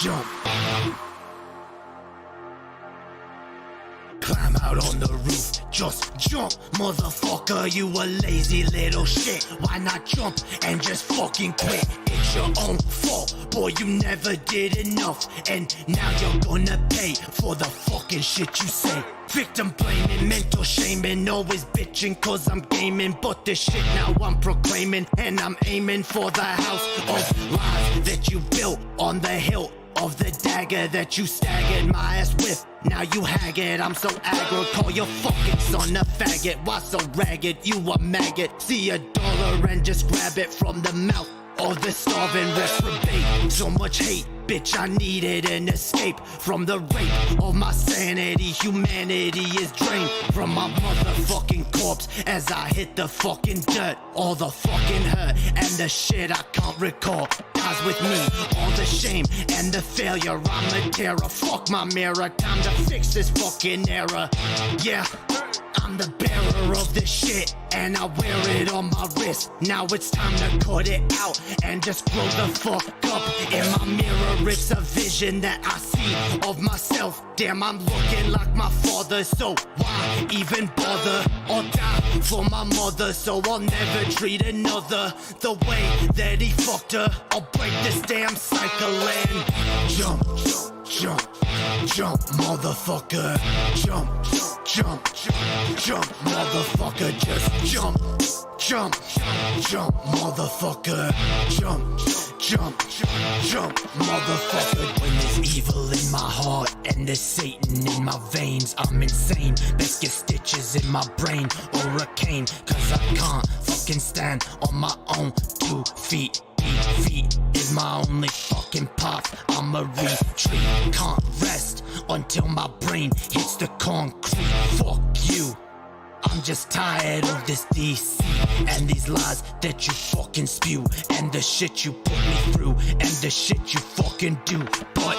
jump. Climb out on the roof, just jump, motherfucker, you a lazy little shit. Why not jump and just fucking quit? It's your own fault, boy, you never did enough. And now you're gonna pay for the fucking shit you say. Victim blaming, mental shaming, always bitching cause I'm gaming. But this shit now I'm proclaiming, and I'm aiming for the house of lies that you built on the hilt of the dagger that you staggered my ass with. Now you haggard, I'm so aggro. Call your fucking son a faggot. Why so ragged? You a maggot. See $1 and just grab it from the mouth of the starving reprobate. So much hate, bitch, I needed an escape from the rape of my sanity. Humanity is drained from my motherfucking corpse as I hit the fucking dirt. All the fucking hurt and the shit I can't recall dies with me. All the shame and the failure, I'm a terror. Fuck my mirror, time to fix this fucking error. Yeah, I'm the bearer of this shit, and I wear it on my wrist. Now it's time to cut it out and just grow the fuck up. In my mirror, it's a vision that I see of myself. Damn, I'm looking like my father, so why even bother? I'll die for my mother, so I'll never treat another the way that he fucked her. I'll break this damn cycle and jump, jump, jump, motherfucker. Jump, jump, jump, motherfucker. Just jump, jump, jump, motherfucker. Jump, jump, jump, motherfucker. When there's evil in my heart and there's Satan in my veins, I'm insane. Best get stitches in my brain or a cane, cause I can't fucking stand on my own 2 feet. Feet is my only fucking path. I'ma retreat, can't rest until my brain hits the concrete. Fuck you, I'm just tired of this DC and these lies that you fucking spew, and the shit you put me through, and the shit you fucking do. But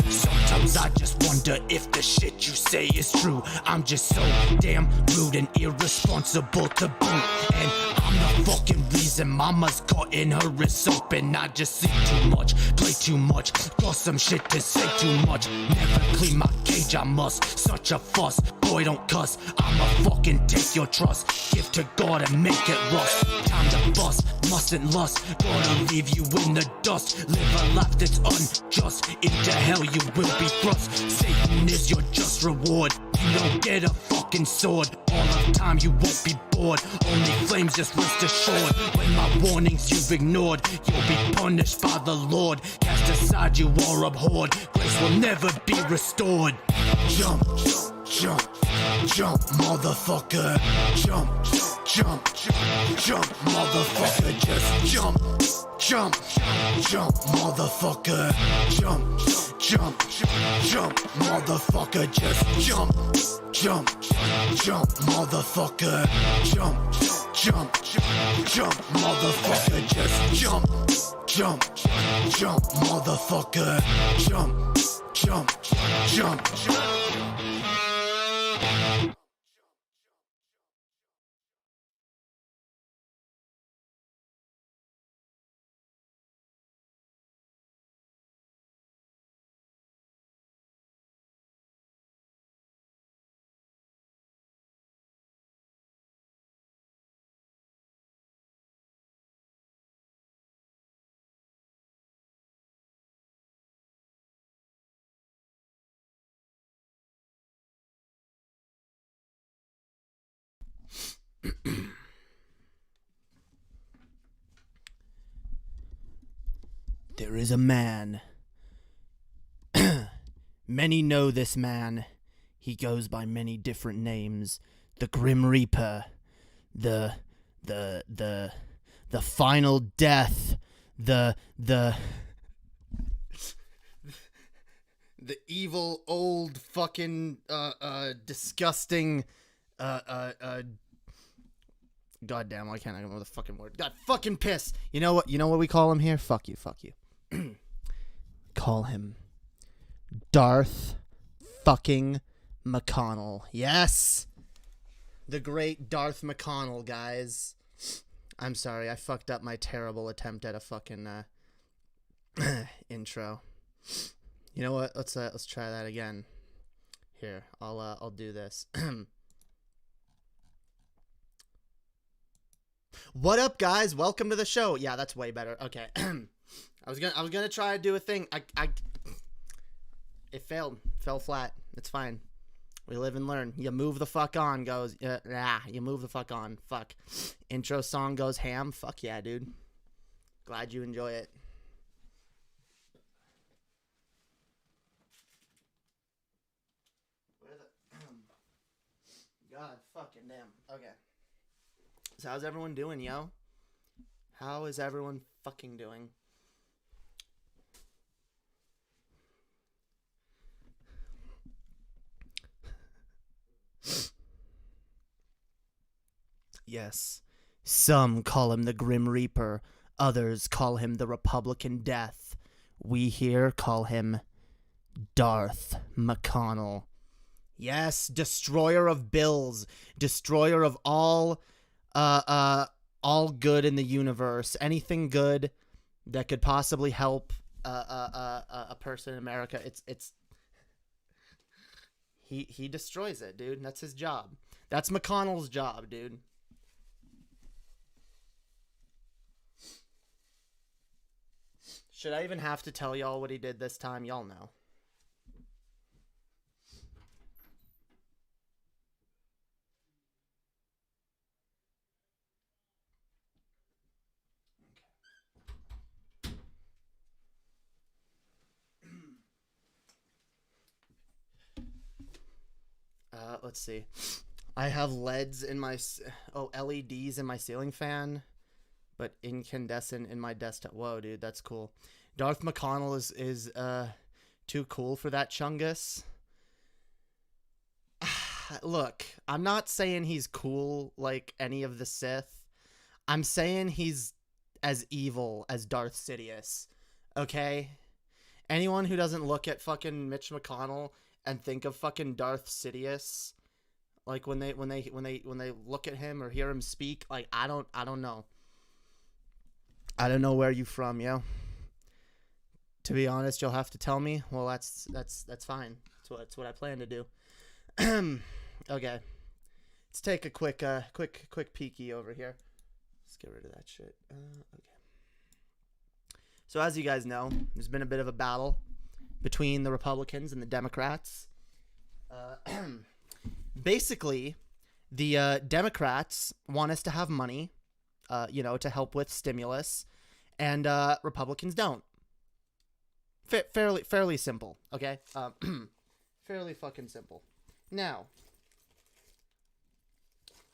sometimes I just wonder if the shit you say is true. I'm just so damn rude and irresponsible to boot, and I'm the fucking reason mama's cutting her wrists open. I just see too much, play too much, got some shit to say too much. Never clean my cage, I must. Such a fuss, boy don't cuss. I'ma fucking take your trust, give to God and make it rust. Time to bust, mustn't lust, gonna leave you in the dust. Live a life that's unjust, into hell you will be thrust. Satan is your just reward, you don't get a fucking sword. All of time you won't be bored, only flames, just rest assured. When my warnings you've ignored, you'll be punished by the Lord. Cast aside you are abhorred, grace will never be restored. Jump, jump, jump, motherfucker. Jump, jump, jump, motherfucker. Just jump, jump, jump, motherfucker. Jump, jump, jump, motherfucker. Just jump, jump, jump, motherfucker. Jump, jump, jump, motherfucker. Just jump, jump, jump, motherfucker. Jump, jump, jump. There is a man. Many know this man. He goes by many different names. The Grim Reaper. The Final Death. The evil old fucking disgusting goddamn, why can't I come up with a fucking word? God fucking piss. You know what we call him here? Fuck you. Call him Darth fucking McConnell. Yes! The great Darth McConnell, guys. I'm sorry, I fucked up my terrible attempt at a fucking intro. You know what? Let's try that again. Here, I'll do this. What up, guys? Welcome to the show. Yeah, that's way better. Okay. I was gonna try to do a thing. It failed. Fell flat. It's fine. We live and learn. You move the fuck on goes. You move the fuck on. Fuck. Intro song goes ham. Fuck yeah, dude. Glad you enjoy it. God fucking damn. Okay. So how's everyone doing, yo? How is everyone fucking doing? Yes. Some call him the Grim Reaper. Others call him the Republican Death. We here call him Darth McConnell. Yes, destroyer of bills, destroyer of all good in the universe. Anything good that could possibly help a person in America, he destroys it, dude. That's his job. That's McConnell's job, dude. Should I even have to tell y'all what he did this time? Y'all know. Let's see. I have LEDs in my LEDs in my ceiling fan, but incandescent in my desktop. Whoa, dude, that's cool. Darth McConnell is too cool for that chungus. Look, I'm not saying he's cool like any of the Sith. I'm saying he's as evil as Darth Sidious. Okay? Anyone who doesn't look at fucking Mitch McConnell and think of fucking Darth Sidious, like when they look at him or hear him speak, like I don't know. I don't know where you from, yo. To be honest, you'll have to tell me. Well, that's fine. That's what I plan to do. Okay. Let's take a quick peeky over here. Let's get rid of that shit. Okay. So as you guys know, there's been a bit of a battle between the Republicans and the Democrats. Basically, the Democrats want us to have money, to help with stimulus, and Republicans don't. Fairly simple, okay? Fairly fucking simple. Now,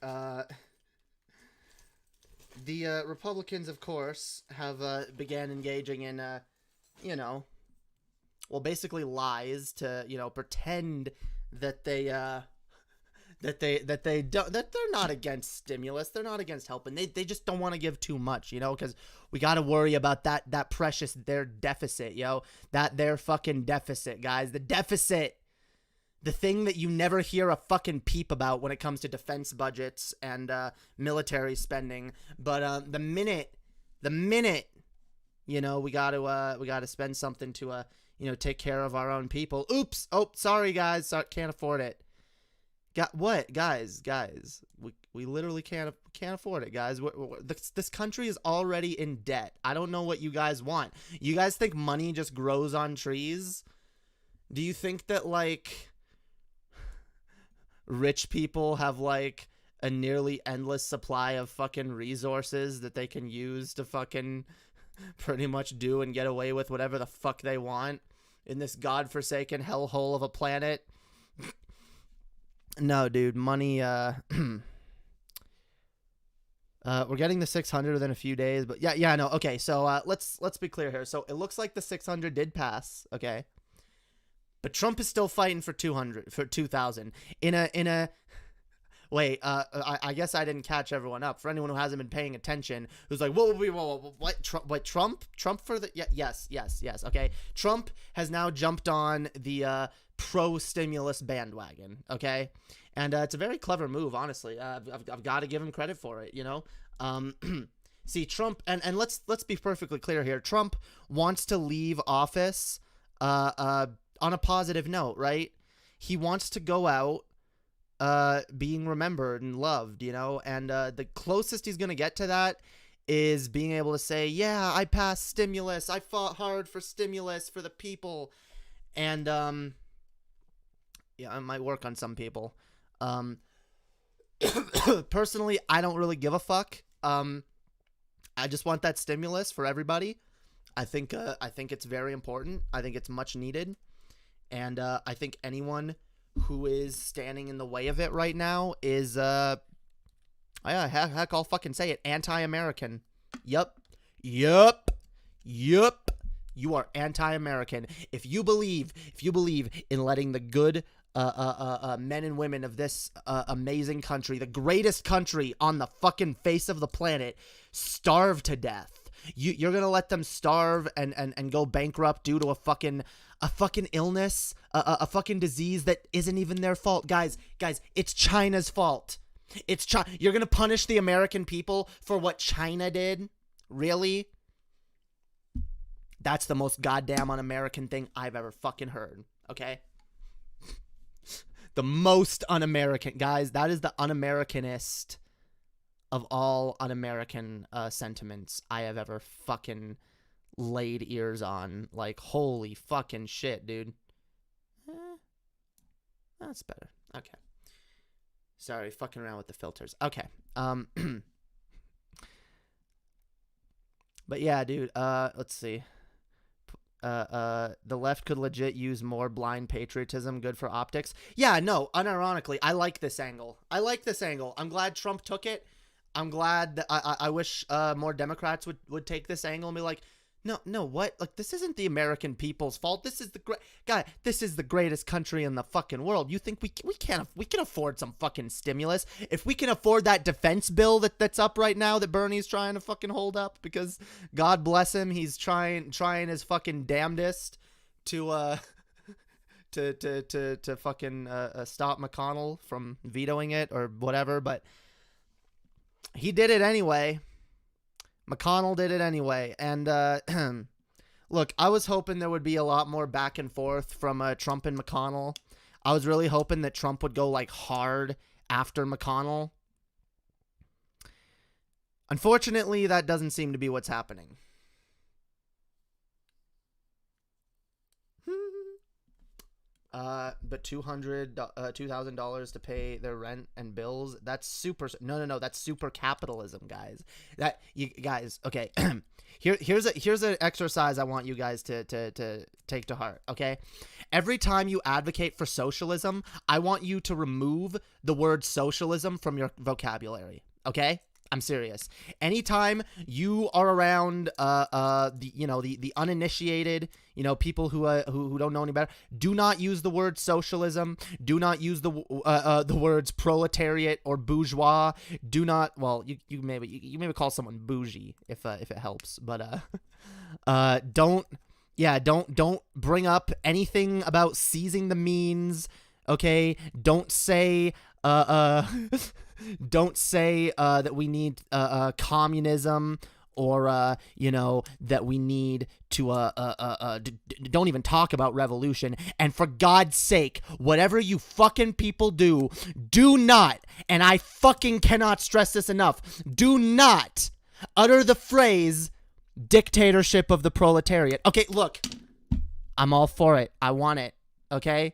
the Republicans, of course, have began engaging in, basically lies to, pretend that they're not against stimulus. They're not against helping. They just don't want to give too much, because we got to worry about that precious, their deficit, their fucking deficit, guys. The deficit, the thing that you never hear a fucking peep about when it comes to defense budgets and military spending. But the minute, we got to spend something to take care of our own people. Oops. Oh, sorry guys. Can't afford it. What, guys? We literally can't afford it, guys. This country is already in debt. I don't know what you guys want. You guys think money just grows on trees? Do you think that rich people have a nearly endless supply of fucking resources that they can use to fucking pretty much do and get away with whatever the fuck they want in this godforsaken hellhole of a planet? No, dude, money, we're getting the 600 within a few days, but yeah, no, okay, so, let's be clear here. So, it looks like the 600 did pass, okay? But Trump is still fighting for 2,000. Wait, I guess I didn't catch everyone up. For anyone who hasn't been paying attention, who's like, whoa, what, Trump for the, yes, okay? Trump has now jumped on the, pro-stimulus bandwagon, okay? And it's a very clever move, honestly. I've got to give him credit for it, See, Trump, and let's be perfectly clear here. Trump wants to leave office on a positive note, right? He wants to go out being remembered and loved, you know, and the closest he's gonna get to that is being able to say, yeah, I passed stimulus, I fought hard for stimulus for the people, and yeah, it might work on some people. Personally, I don't really give a fuck. I just want that stimulus for everybody. I think it's very important. I think it's much needed, and I think anyone who is standing in the way of it right now is heck, I'll fucking say it, anti-American. Yup. You are anti-American. If you believe in letting the good men and women of this amazing country, the greatest country on the fucking face of the planet, starve to death, you're gonna let them starve and go bankrupt due to a fucking illness, a fucking disease that isn't even their fault. Guys, it's China's fault. You're gonna punish the American people for what China did? Really? That's the most goddamn un-American thing I've ever fucking heard. Okay? The most un-American, guys. That is the un-Americanist of all un-American sentiments I have ever fucking laid ears on. Like, holy fucking shit, dude. That's better. Okay. Sorry, fucking around with the filters. Okay. But yeah, dude, let's see. The left could legit use more blind patriotism, good for optics. Yeah, no, unironically, I like this angle. I'm glad Trump took it. I'm glad that I wish more Democrats would take this angle and be like, no, what? Like, this isn't the American people's fault. This is this is the greatest country in the fucking world. You think we can afford some fucking stimulus? If we can afford that defense bill that's up right now that Bernie's trying to fucking hold up, because God bless him, he's trying his fucking damnedest to to fucking stop McConnell from vetoing it or whatever, but he did it anyway. McConnell did it anyway. And look, I was hoping there would be a lot more back and forth from Trump and McConnell. I was really hoping that Trump would go like hard after McConnell. Unfortunately, that doesn't seem to be what's happening. But $2,000 to pay their rent and bills. That's super. No. That's super capitalism, guys. Guys. Okay. Here's an exercise I want you guys to take to heart. Okay. Every time you advocate for socialism, I want you to remove the word socialism from your vocabulary. Okay. I'm serious. Anytime you are around the uninitiated, people who don't know any better, do not use the word socialism. Do not use the words proletariat or bourgeois. Do not. Well, you maybe call someone bougie if it helps, but don't bring up anything about seizing the means. Okay, don't say that we need communism, or that we need to don't even talk about revolution. And for God's sake, whatever you fucking people do not, and I fucking cannot stress this enough, do not utter the phrase dictatorship of the proletariat. Okay, look, I'm all for it. I want it. Okay.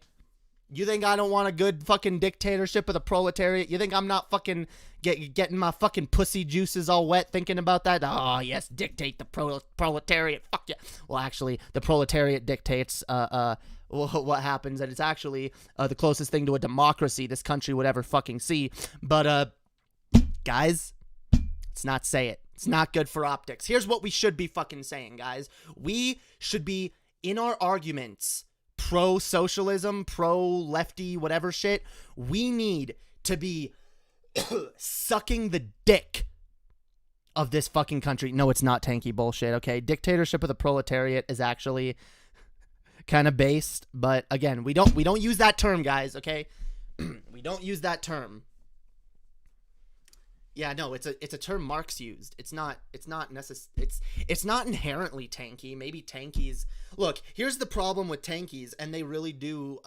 You think I don't want a good fucking dictatorship of the proletariat? You think I'm not fucking getting my fucking pussy juices all wet thinking about that? Oh, yes, dictate the proletariat. Fuck yeah. Well, actually, the proletariat dictates what happens, and it's actually the closest thing to a democracy this country would ever fucking see. But, guys, let's not say it. It's not good for optics. Here's what we should be fucking saying, guys. We should be, in our arguments, pro-socialism, pro-lefty, whatever shit, we need to be sucking the dick of this fucking country. No, it's not tanky bullshit, okay? Dictatorship of the proletariat is actually kind of based, but again, we don't use that term, guys, okay? We don't use that term. Yeah, no, it's a term Marx used. It's not it's not inherently tanky. Maybe tankies. Look, here's the problem with tankies, and they really do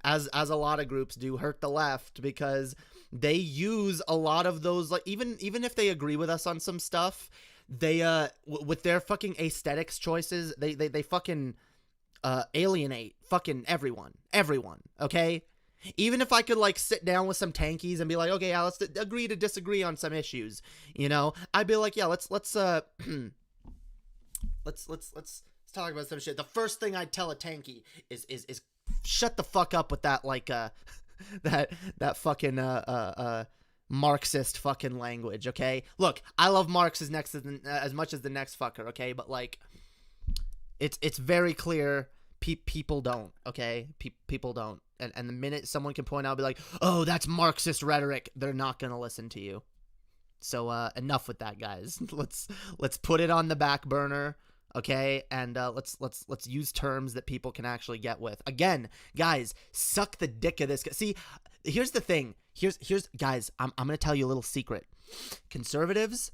as a lot of groups do, hurt the left, because they use a lot of those, like, even if they agree with us on some stuff, they with their fucking aesthetics choices, they fucking alienate fucking everyone, okay? Even if I could, like, sit down with some tankies and be like, okay, yeah, let's agree to disagree on some issues, you know, I'd be like, yeah, let's talk about some shit. The first thing I'd tell a tanky is shut the fuck up with that, like, that fucking Marxist fucking language, okay? Look, I love Marx as much as the next fucker, okay? But, like, it's very clear people don't, okay? People don't. And the minute someone can point out, be like, oh, that's Marxist rhetoric, they're not gonna listen to you. So enough with that, guys. Let's put it on the back burner, okay? And let's use terms that people can actually get with. Again, guys, suck the dick of this. See, here's the thing. Here's guys, I'm gonna tell you a little secret. Conservatives,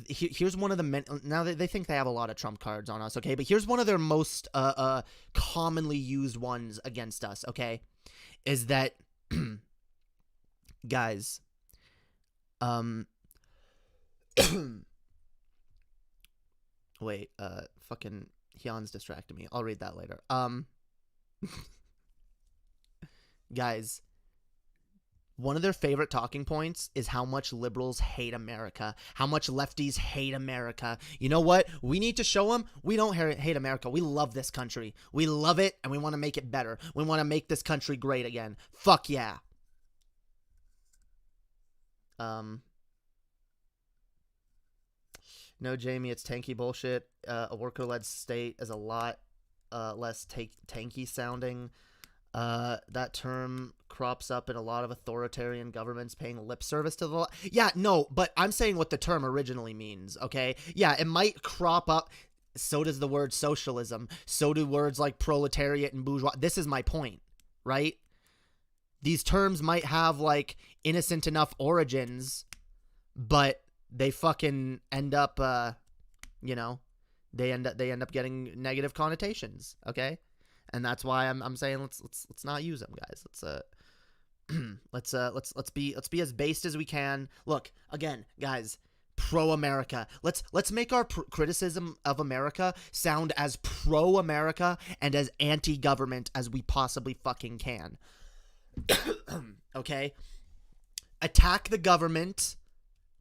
here's one of the now they think they have a lot of trump cards on us, okay? But here's one of their most commonly used ones against us, okay? Is that guys, wait, fucking Hyun's distracted me. I'll read that later. Guys, one of their favorite talking points is how much liberals hate America, how much lefties hate America. You know what? We need to show them we don't hate America. We love this country. We love it, and we want to make it better. We want to make this country great again. Fuck yeah. No, Jamie, it's tanky bullshit. A worker-led state is a lot less tanky sounding. That term crops up in a lot of authoritarian governments paying lip service to the law. Yeah, no, but I'm saying what the term originally means, okay? Yeah, it might crop up. So does the word socialism. So do words like proletariat and bourgeois. This is my point, right? These terms might have, like, innocent enough origins, but they fucking end up, you know, they end up getting negative connotations, okay? And that's why I'm saying let's not use them, guys. Let's be as based as we can. Look, again, guys, pro-America. Let's make our criticism of America sound as pro-America and as anti-government as we possibly fucking can. Okay? Attack the government,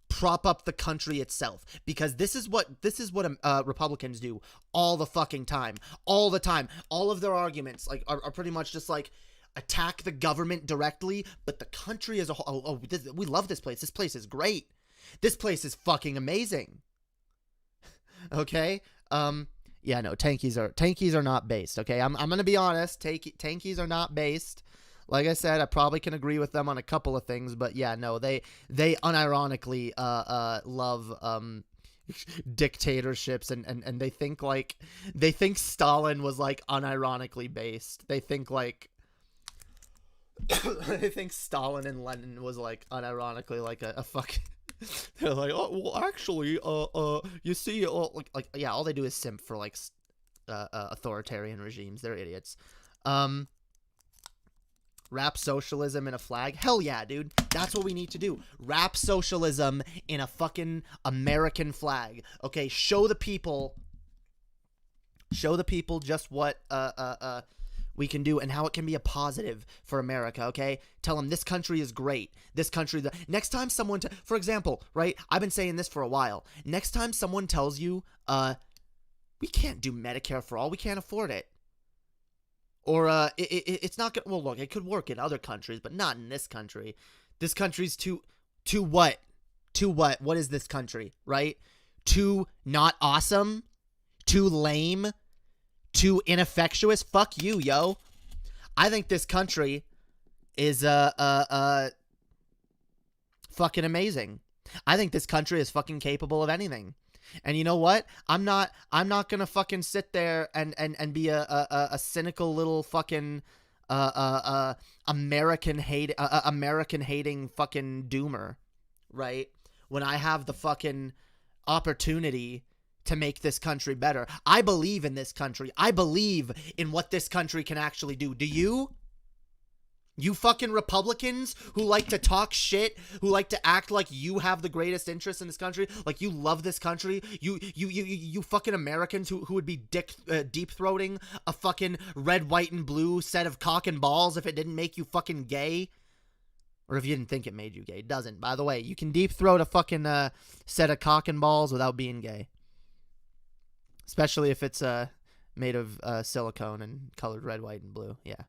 prop up the country itself, because this is what Republicans do all the fucking time, all the time. All of their arguments are pretty much just like attack the government directly, but the country as a whole. We love this place. This place is great. This place is fucking amazing. Okay. Yeah, no, tankies are not based. Okay, I'm gonna be honest. Tankies are not based. Like I said, I probably can agree with them on a couple of things, but yeah, no, they unironically love dictatorships, and they think Stalin was, like, unironically based. They think, like, they think Stalin and Lenin was, like, unironically, like, a fucking. They're like, oh, well, actually, you see, like, yeah, all they do is simp for, like, authoritarian regimes. They're idiots. Wrap socialism in a flag? Hell yeah, dude. That's what we need to do. Wrap socialism in a fucking American flag. Okay, show the people just what we can do and how it can be a positive for America, okay? Tell them this country is great. This country, next time someone, for example, right? I've been saying this for a while. Next time someone tells you, we can't do Medicare for all, we can't afford it. Or it's not gonna. Well, look, it could work in other countries, but not in this country. This country's too what? Too what? What is this country? Right? Too not awesome? Too lame? Too ineffectuous? Fuck you, yo. I think this country is fucking amazing. I think this country is fucking capable of anything. And you know what? I'm not gonna fucking sit there and be a cynical little fucking American hating fucking doomer, right? When I have the fucking opportunity to make this country better. I believe in this country. I believe in what this country can actually do. Do you? You fucking Republicans who like to talk shit, who like to act like you have the greatest interest in this country, like you love this country, you fucking Americans who would be deep-throating a fucking red, white, and blue set of cock and balls if it didn't make you fucking gay. Or if you didn't think it made you gay. It doesn't. By the way, you can deep-throat a fucking set of cock and balls without being gay. Especially if it's made of silicone and colored red, white, and blue. Yeah.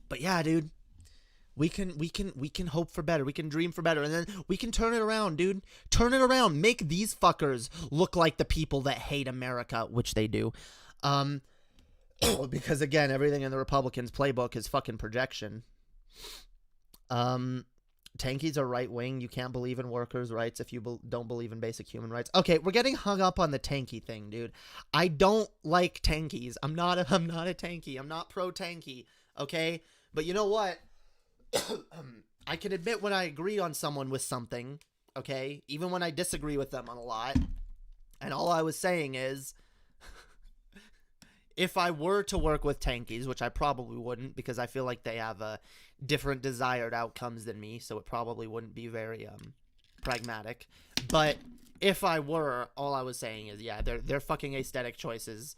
But yeah, dude, we can hope for better. We can dream for better, and then we can turn it around, dude. Turn it around. Make these fuckers look like the people that hate America, which they do. Because again, everything in the Republicans' playbook is fucking projection. Tankies are right wing. You can't believe in workers' rights if you don't believe in basic human rights. Okay, we're getting hung up on the tanky thing, dude. I don't like tankies. I'm not a tanky. I'm not pro tanky. Okay, but you know what? I can admit when I agree on someone with something. Okay, even when I disagree with them on a lot. And all I was saying is, if I were to work with tankies, which I probably wouldn't because I feel like they have different desired outcomes than me, so it probably wouldn't be very pragmatic. But if I were, all I was saying is, yeah, their fucking aesthetic choices,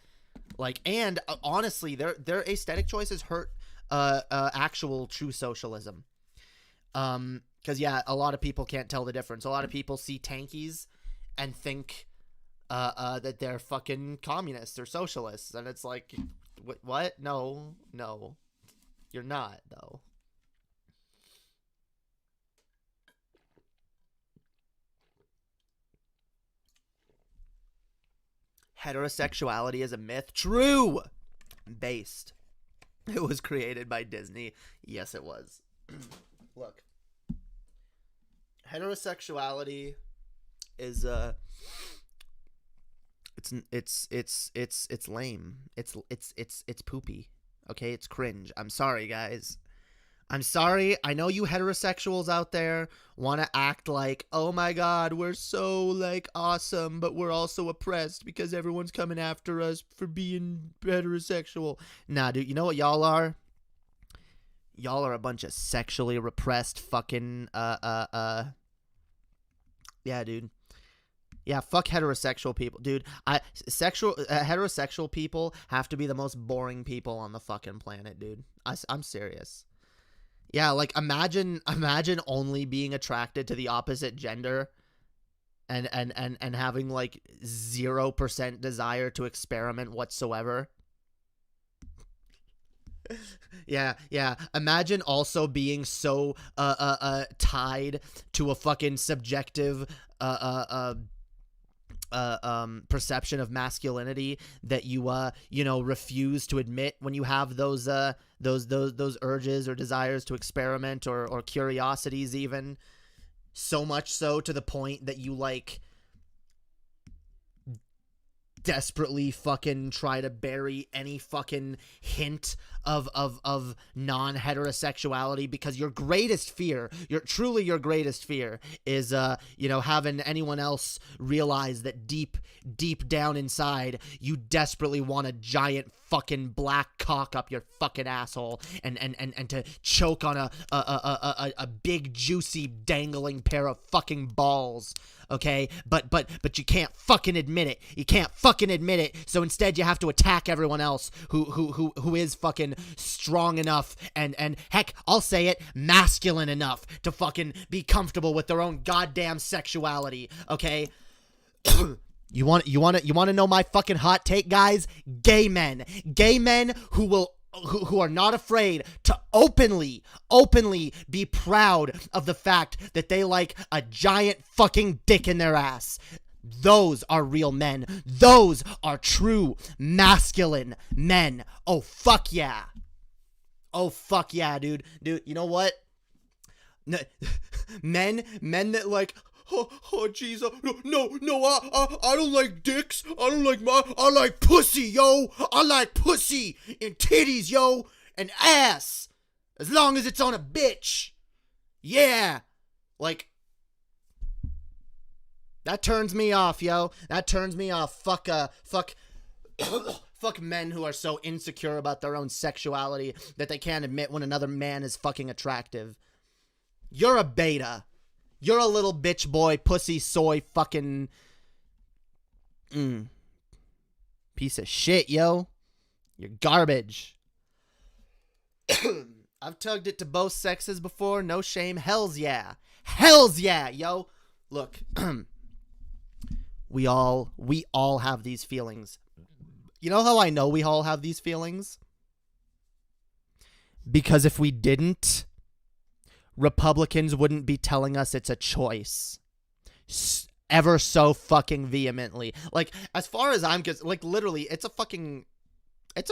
like, and honestly, their aesthetic choices hurt actual true socialism. Because yeah, a lot of people can't tell the difference. A lot of people see tankies and think that they're fucking communists or socialists, and it's like, what? No, you're not, though. Heterosexuality is a myth. True. Based. It was created by Disney. Yes, it was. Look. Heterosexuality is it's lame. It's poopy. Okay, it's cringe. I'm sorry, guys. I'm sorry. I know you heterosexuals out there want to act like, oh my god, we're so like awesome, but we're also oppressed because everyone's coming after us for being heterosexual. Nah, dude, you know what y'all are? Y'all are a bunch of sexually repressed fucking yeah, dude. Yeah, fuck heterosexual people, dude. Heterosexual people have to be the most boring people on the fucking planet, dude. I'm serious. Yeah, like imagine only being attracted to the opposite gender and having like 0% desire to experiment whatsoever. Yeah. Imagine also being so tied to a fucking subjective perception of masculinity that you refuse to admit when you have those urges or desires to experiment or curiosities, even so much so to the point that you like desperately fucking try to bury any fucking hint of non-heterosexuality, because your greatest fear, your greatest fear is having anyone else realize that deep down inside you desperately want a giant fucking black cock up your fucking asshole and to choke on a big juicy dangling pair of fucking balls. Okay, but you can't fucking admit it. You can't fucking admit it. So instead, you have to attack everyone else who is fucking strong enough and heck, I'll say it, masculine enough to fucking be comfortable with their own goddamn sexuality. Okay. You want to know my fucking hot take, guys? Gay men who are not afraid to openly be proud of the fact that they like a giant fucking dick in their ass. Those are real men. Those are true masculine men. Oh, fuck yeah. Oh, fuck yeah, dude. Dude, you know what? Men that like, oh, jeez, no, I don't like dicks. I like pussy, yo. I like pussy and titties, yo, and ass. As long as it's on a bitch. Yeah. Like, that turns me off, yo. That turns me off. Fuck men who are so insecure about their own sexuality that they can't admit when another man is fucking attractive. You're a beta. You're a little bitch boy, pussy, soy, fucking... piece of shit, yo. You're garbage. I've tugged it to both sexes before. No shame. Hells yeah. Hells yeah, yo. Look. We all have these feelings. You know how I know we all have these feelings? Because if we didn't, Republicans wouldn't be telling us it's a choice ever so fucking vehemently. Like, as far as I'm concerned, like, literally, it's a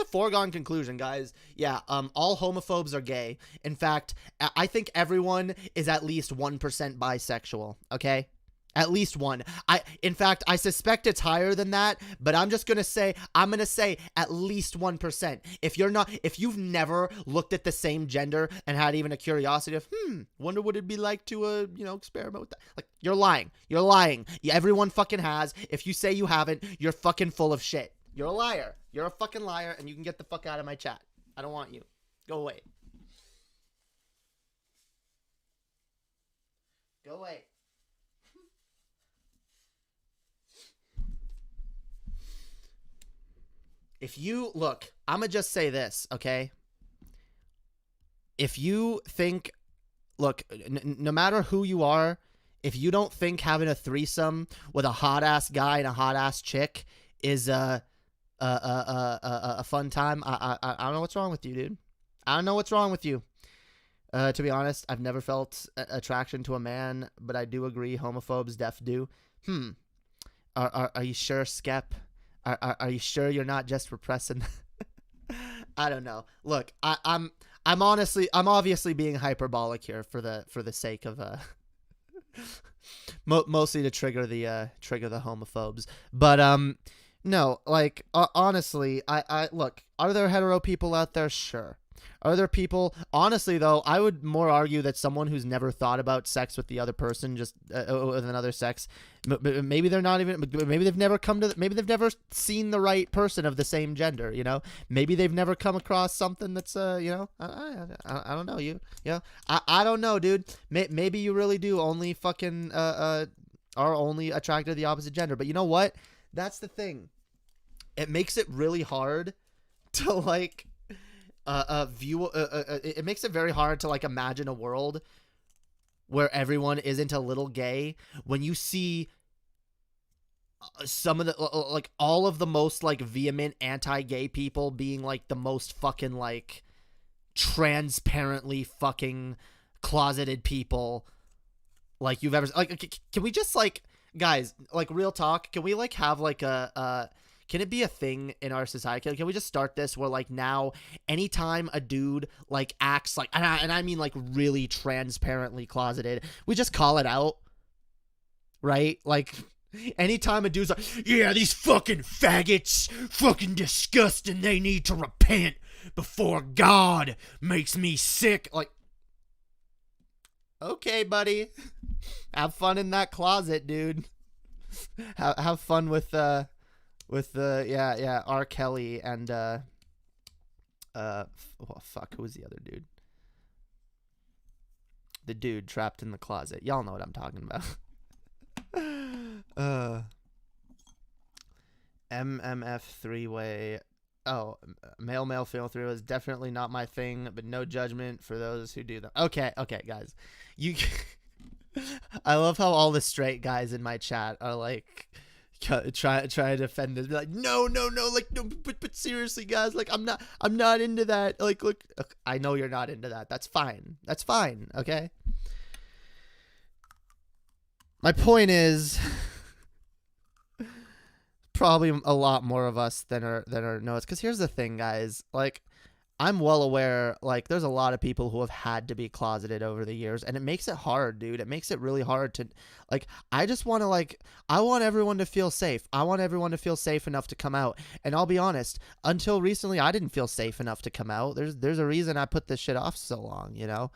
foregone conclusion, guys. Yeah, all homophobes are gay. In fact, I think everyone is at least 1% bisexual, okay? At least one. In fact, I suspect it's higher than that, but I'm going to say at least 1%. If you've never looked at the same gender and had even a curiosity of, wonder what it'd be like to, experiment with that. Like, you're lying. You're lying. Yeah, everyone fucking has. If you say you haven't, you're fucking full of shit. You're a liar. You're a fucking liar, and you can get the fuck out of my chat. I don't want you. Go away. Go away. If you, look, I'm going to just say this, okay? If you think, look, no matter who you are, if you don't think having a threesome with a hot-ass guy and a hot-ass chick is a fun time, I don't know what's wrong with you, dude. I don't know what's wrong with you. To be honest, I've never felt attraction to a man, but I do agree homophobes def do. Are you sure, Skep? Are you sure you're not just repressing? I don't know. Look, I'm obviously being hyperbolic here for the sake of mostly to trigger the homophobes. But no, like honestly, I look, are there hetero people out there? Sure. Are there people, honestly though, I would more argue that someone who's never thought about sex with the other person, just with another sex, maybe they're not even, maybe they've never maybe they've never seen the right person of the same gender, maybe they've never come across something that's, I don't know, I don't know, dude. Maybe you really do only fucking, are only attracted to the opposite gender, but you know what? That's the thing. It makes it really hard to like, it makes it very hard to like imagine a world where everyone isn't a little gay when you see some of the like all of the most like vehement anti-gay people being like the most fucking like transparently fucking closeted people like you've ever like. Can we just like, guys, like real talk, can we like have like can it be a thing in our society? Can we just start this where like now anytime a dude like acts like, and I mean like really transparently closeted, we just call it out, right? Like anytime a dude's like, yeah, these fucking faggots, fucking disgusting, they need to repent before God makes me sick. Like, okay, buddy, have fun in that closet, dude. Have fun with R. Kelly and fuck, who was the other dude? The dude trapped in the closet. Y'all know what I'm talking about. MMF three-way. Oh, male female three-way is definitely not my thing, but no judgment for those who do them. Okay, guys, you. I love how all the straight guys in my chat are like, try to defend this, be like, no, like, no, but seriously, guys, like, I'm not into that. Like, look, I know you're not into that. That's fine. Okay. My point is, probably a lot more of us than are no. It's because here's the thing, guys. Like, I'm well aware, like, there's a lot of people who have had to be closeted over the years, and it makes it hard, dude. It makes it really hard to, like, I just want to, like, I want everyone to feel safe. I want everyone to feel safe enough to come out. And I'll be honest, until recently, I didn't feel safe enough to come out. There's a reason I put this shit off so long, you know?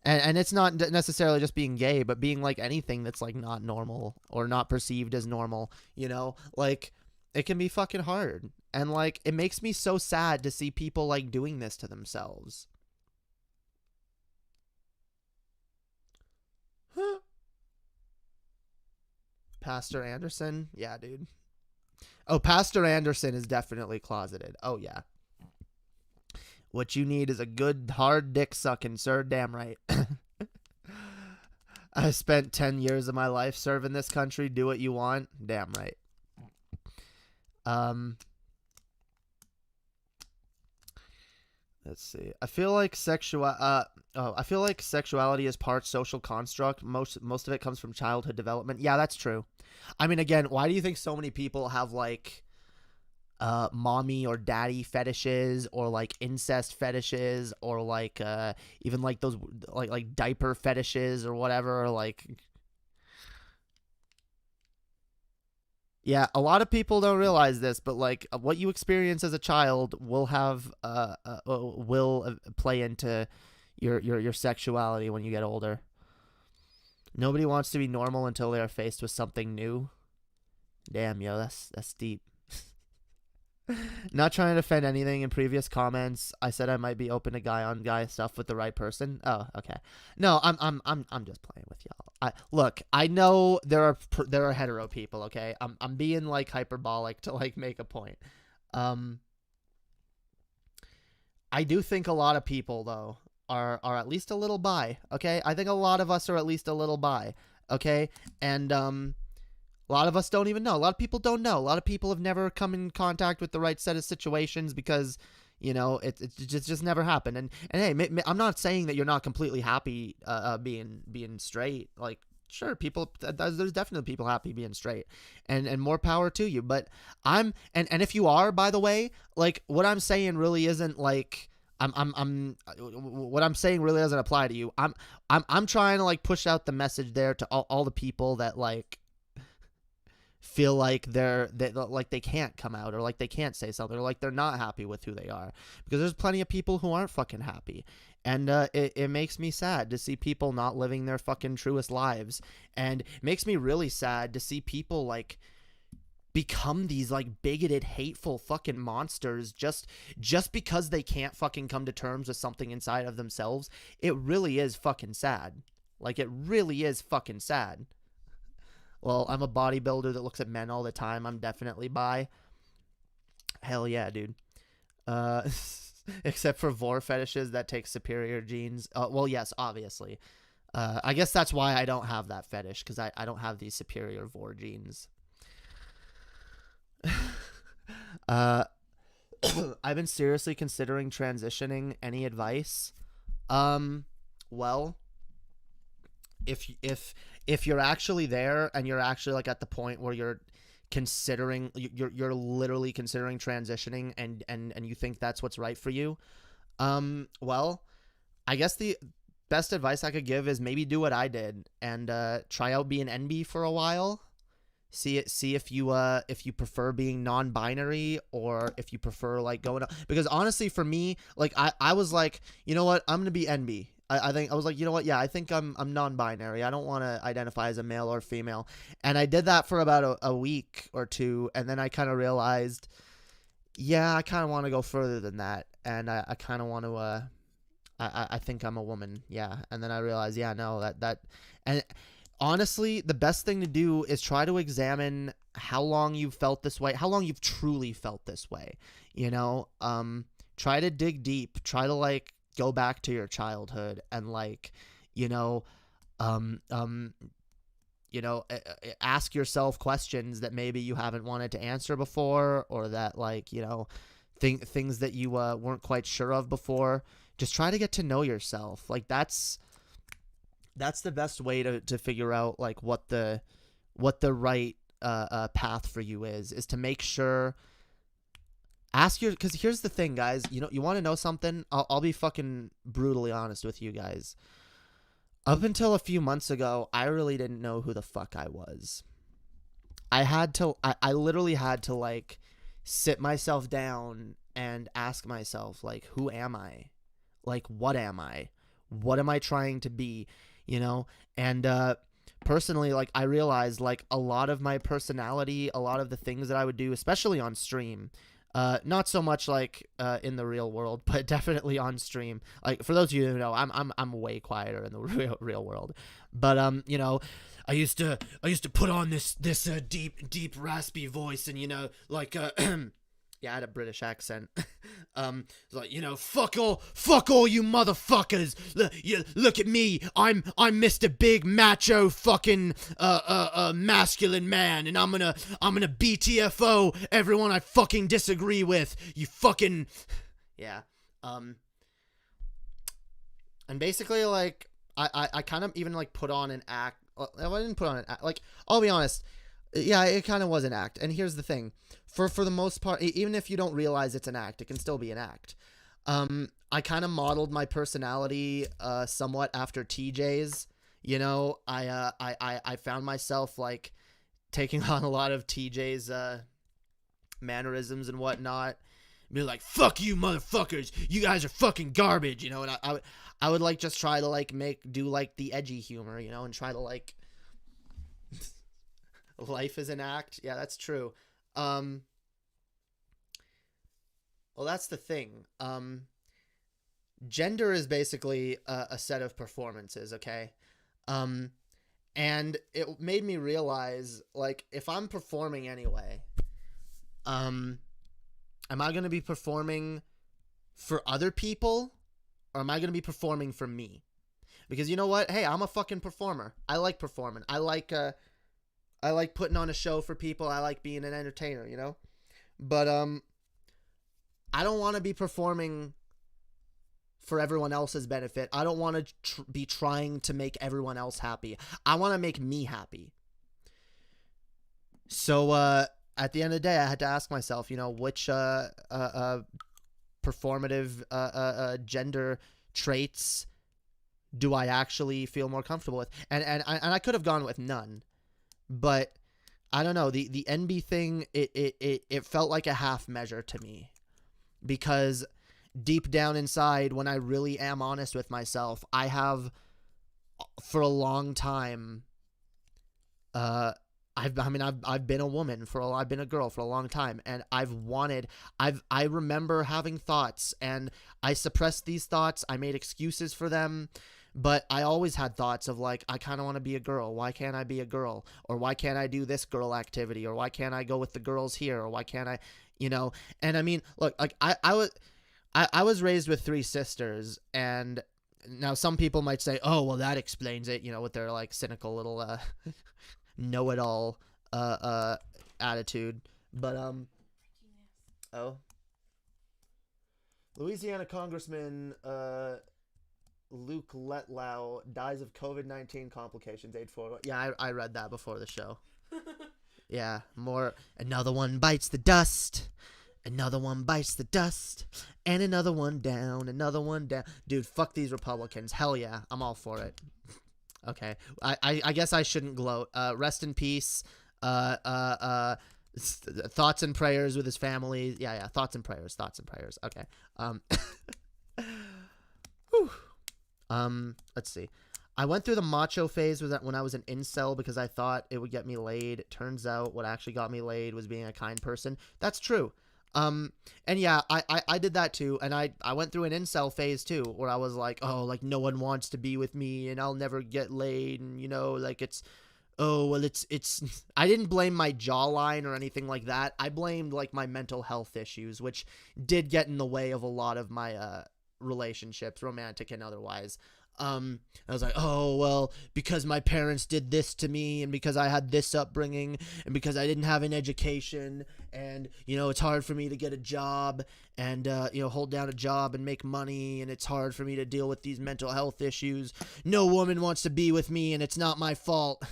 And it's not necessarily just being gay, but being, like, anything that's, like, not normal or not perceived as normal, you know? Like, it can be fucking hard. And, like, it makes me so sad to see people, like, doing this to themselves. Huh. Pastor Anderson? Yeah, dude. Oh, Pastor Anderson is definitely closeted. Oh, yeah. What you need is a good, hard dick sucking, sir. Damn right. I spent 10 years of my life serving this country. Do what you want. Damn right. Let's see. I feel like sexuality is part social construct. Most of it comes from childhood development. Yeah, that's true. I mean, again, why do you think so many people have, like, mommy or daddy fetishes, or, like, incest fetishes, or, like, even, like, those, like diaper fetishes or whatever, or, like, yeah, a lot of people don't realize this, but, like, what you experience as a child will have will play into your sexuality when you get older. Nobody wants to be normal until they are faced with something new. Damn, yo, that's deep. Not trying to defend anything. In previous comments, I said I might be open to guy on guy stuff with the right person. Oh, okay. No, I'm just playing with y'all. Look, I know there are hetero people. Okay, I'm being, like, hyperbolic to, like, make a point. I do think a lot of people, though, are at least a little bi. Okay, I think a lot of us are at least a little bi. Okay, and a lot of us don't even know. A lot of people don't know. A lot of people have never come in contact with the right set of situations because, you know, it just never happened. And hey, I'm not saying that you're not completely happy being straight. Like, sure, there's definitely people happy being straight, and more power to you. But and if you are, by the way, like, what I'm saying really isn't, like, what I'm saying really doesn't apply to you. I'm trying to, like, push out the message there to all the people that, like, feel like they can't come out, or, like, they can't say something, or, like, they're not happy with who they are, because there's plenty of people who aren't fucking happy. And it makes me sad to see people not living their fucking truest lives, and it makes me really sad to see people, like, become these, like, bigoted, hateful fucking monsters just because they can't fucking come to terms with something inside of themselves. It really is fucking sad. Like, it really is fucking sad. Well, I'm a bodybuilder that looks at men all the time. I'm definitely bi. Hell yeah, dude. Except for vor fetishes that take superior genes. Well, yes, obviously. I guess that's why I don't have that fetish, because I don't have these superior vor genes. I've been seriously considering transitioning. Any advice? Well, if you're actually there, and you're actually, like, at the point where you're literally considering transitioning, and you think that's what's right for you, well, I guess the best advice I could give is maybe do what I did and try out being NB for a while. See if you prefer being non-binary, or if you prefer, like, going up. Because honestly, for me, like, I was like, you know what, I'm gonna be NB. I think I was like, you know what, yeah, I think I'm non-binary. I don't want to identify as a male or female. And I did that for about a week or two, and then I kind of realized, yeah, I kind of want to go further than that, and I kind of want to I think I'm a woman, yeah. And then I realized, yeah, no, that and honestly, the best thing to do is try to examine how long you've felt this way, how long you've truly felt this way, you know. Try to dig deep, try to, like, go back to your childhood, and, like, you know, ask yourself questions that maybe you haven't wanted to answer before, or that, like, you know, things that you weren't quite sure of before. Just try to get to know yourself. Like, that's the best way to figure out, like, what the right path for you is to make sure because here's the thing, guys. You want to know something? I'll be fucking brutally honest with you guys. Up until a few months ago, I really didn't know who the fuck I was. I literally had to, like, sit myself down and ask myself, like, who am I? Like, what am I? What am I trying to be? And personally, like, I realized, like, a lot of my personality, a lot of the things that I would do, especially on stream, not so much like in the real world, but definitely on stream. Like, for those of you who know, I'm way quieter in the real world. But I used to put on this deep raspy voice, and like yeah, I had a British accent. It's like, fuck all you motherfuckers. Look at me. I'm Mr. Big Macho fucking masculine man, and I'm gonna BTFO everyone I fucking disagree with. You fucking yeah. And basically, like, I kind of even, like, put on an act. I didn't put on an act. Like, I'll be honest. Yeah, it kind of was an act. And here's the thing. For the most part, even if you don't realize it's an act, it can still be an act. I kind of modeled my personality somewhat after TJ's. I found myself, like, taking on a lot of TJ's mannerisms and whatnot. Be like, fuck you motherfuckers, you guys are fucking garbage, and I would like just try to, like, do like the edgy humor, and try to, like, life is an act. Yeah, that's true. Well, that's the thing. Gender is basically a set of performances, okay? And it made me realize, like, if I'm performing anyway, am I going to be performing for other people, or am I going to be performing for me? Because you know what? Hey, I'm a fucking performer. I like performing. I like putting on a show for people. I like being an entertainer, But I don't want to be performing for everyone else's benefit. I don't want to be trying to make everyone else happy. I want to make me happy. So at the end of the day, I had to ask myself, which performative gender traits do I actually feel more comfortable with? And I could have gone with none. But I don't know, the NB thing, it felt like a half measure to me, because deep down inside, when I really am honest with myself, I have for a long time, I've been a woman I've been a girl for a long time, and I remember having thoughts, and I suppressed these thoughts. I made excuses for them. But I always had thoughts of, like, I kind of want to be a girl. Why can't I be a girl? Or why can't I do this girl activity? Or why can't I go with the girls here? Or why can't I, And I mean, look, like, I was raised with 3 sisters, and now some people might say, oh, well, that explains it, with their, like, cynical little know-it-all attitude. But Louisiana Congressman Luke Letlow dies of COVID-19 complications, age 4. Yeah, I read that before the show. Yeah, more. Another one bites the dust. Another one bites the dust. And another one down. Another one down. Dude, fuck these Republicans. Hell yeah, I'm all for it. Okay, I guess I shouldn't gloat. Rest in peace. Thoughts and prayers with his family. Yeah. Thoughts and prayers. Okay. Whew. Let's see. I went through the macho phase when I was an incel because I thought it would get me laid. Turns out what actually got me laid was being a kind person. That's true. And yeah, I did that too. And I went through an incel phase too, where I was like, oh, like, no one wants to be with me and I'll never get laid. And like, it's I didn't blame my jawline or anything like that. I blamed, like, my mental health issues, which did get in the way of a lot of my, relationships, romantic and otherwise. I was like, oh, well, because my parents did this to me, and because I had this upbringing, and because I didn't have an education, and, it's hard for me to get a job, and, hold down a job and make money, and it's hard for me to deal with these mental health issues. No woman wants to be with me, and it's not my fault.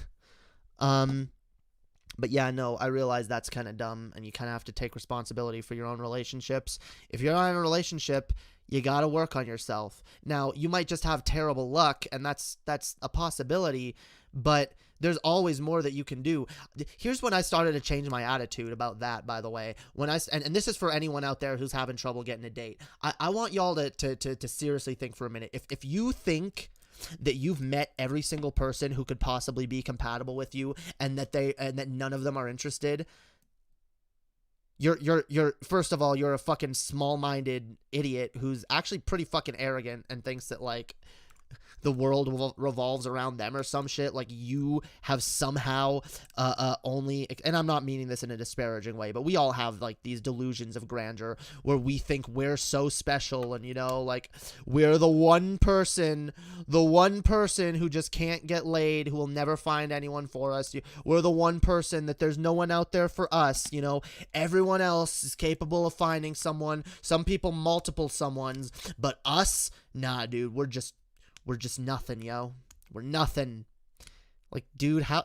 But yeah, no, I realize that's kind of dumb, and you kind of have to take responsibility for your own relationships. If you're not in a relationship, you got to work on yourself. Now, you might just have terrible luck, and that's a possibility, but there's always more that you can do. Here's when I started to change my attitude about that, by the way. And this is for anyone out there who's having trouble getting a date. I want y'all to seriously think for a minute. If you think that you've met every single person who could possibly be compatible with you, and that none of them are interested, you're first of all, you're a fucking small-minded idiot who's actually pretty fucking arrogant and thinks that like the world revolves around them or some shit. Like you have somehow only, and I'm not meaning this in a disparaging way, but we all have like these delusions of grandeur where we think we're so special, and you know, like we're the one person who just can't get laid, who will never find anyone for us. We're the one person that there's no one out there for us. You know, everyone else is capable of finding someone, some people multiple someones, but us, nah, dude, we're just nothing, yo. We're nothing. Like, dude, how...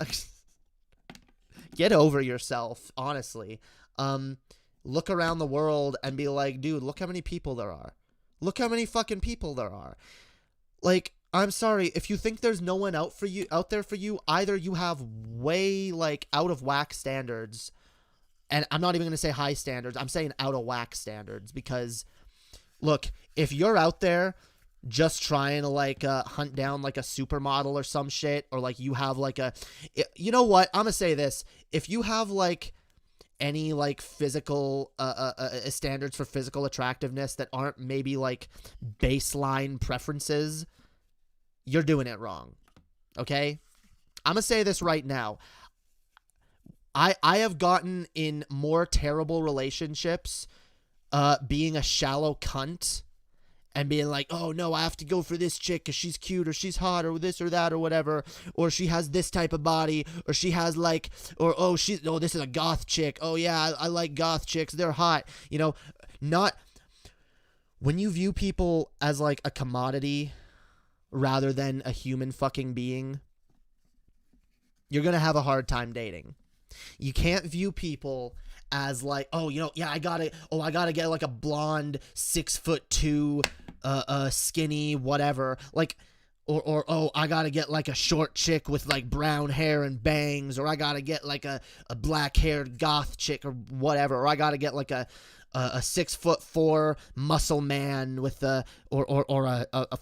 Get over yourself, honestly. Look around the world and be like, dude, look how many people there are. Look how many fucking people there are. Like, I'm sorry, if you think there's no one out there for you, either you have way, like, out of whack standards, and I'm not even going to say high standards, I'm saying out of whack standards, because, look, if you're out there just trying to like hunt down like a supermodel or some shit, or like you have like you know what, I'm gonna say this, if you have like any like physical standards for physical attractiveness that aren't maybe like baseline preferences, you're doing it wrong. Okay, I'm gonna say this right now. I have gotten in more terrible relationships being a shallow cunt and being like, oh no, I have to go for this chick because she's cute, or she's hot, or this or that, or whatever, or she has this type of body, or she has like, or oh, this is a goth chick, oh yeah, I like goth chicks, they're hot, you know. Not when you view people as like a commodity rather than a human fucking being, you're gonna have a hard time dating. You can't view people as like, oh, you know, yeah, I gotta get like a blonde 6'2", skinny, whatever, like, or oh, I gotta get like a short chick with like brown hair and bangs, or I gotta get like a black haired goth chick or whatever, or I gotta get like a 6'4" muscle man with a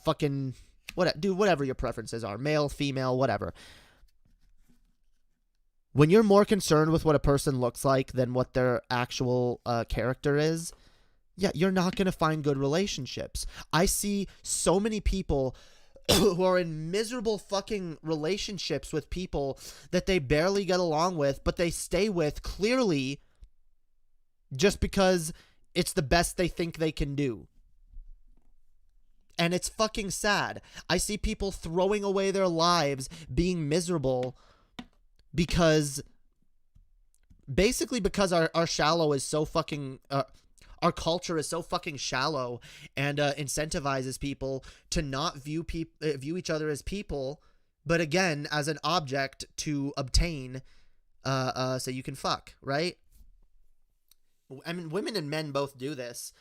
fucking whatever your preferences are, male, female, whatever. When you're more concerned with what a person looks like than what their actual character is, yeah, you're not going to find good relationships. I see so many people who are in miserable fucking relationships with people that they barely get along with, but they stay with clearly just because it's the best they think they can do. And it's fucking sad. I see people throwing away their lives being miserable because our shallow is so fucking our culture is so fucking shallow and incentivizes people to not view each other as people, but again as an object to obtain so you can fuck, right? I mean, women and men both do this.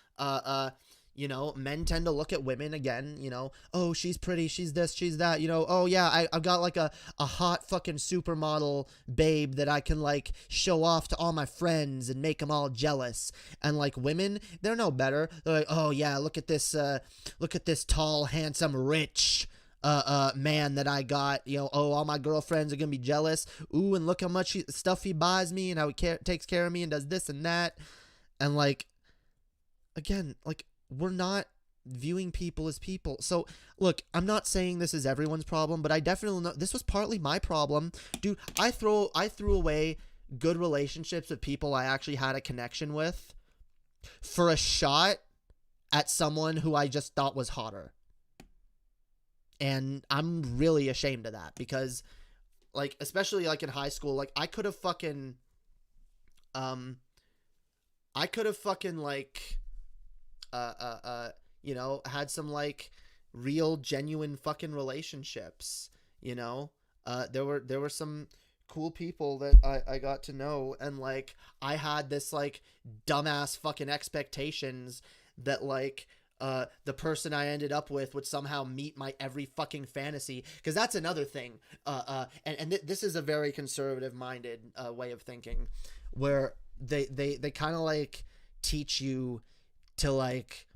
You know, men tend to look at women again, you know, oh, she's pretty, she's this, she's that, you know, oh yeah, I've got like a hot fucking supermodel babe that I can like show off to all my friends and make them all jealous. And like women, they're no better. They're like, oh yeah, look at this tall, handsome, rich man that I got, you know, oh, all my girlfriends are gonna be jealous. Ooh, and look how much stuff he buys me and how he takes care of me and does this and that. And like, again, like, we're not viewing people as people. So, look, I'm not saying this is everyone's problem, but I definitely know this was partly my problem. Dude, I threw away good relationships with people I actually had a connection with for a shot at someone who I just thought was hotter. And I'm really ashamed of that because, like, especially, like, in high school, like, I could have fucking, like, you know, had some like real genuine fucking relationships, you know. There were some cool people that I got to know, and like I had this like dumbass fucking expectations that like the person I ended up with would somehow meet my every fucking fantasy, because that's another thing. This is a very conservative minded way of thinking, where they kind of like teach you to like,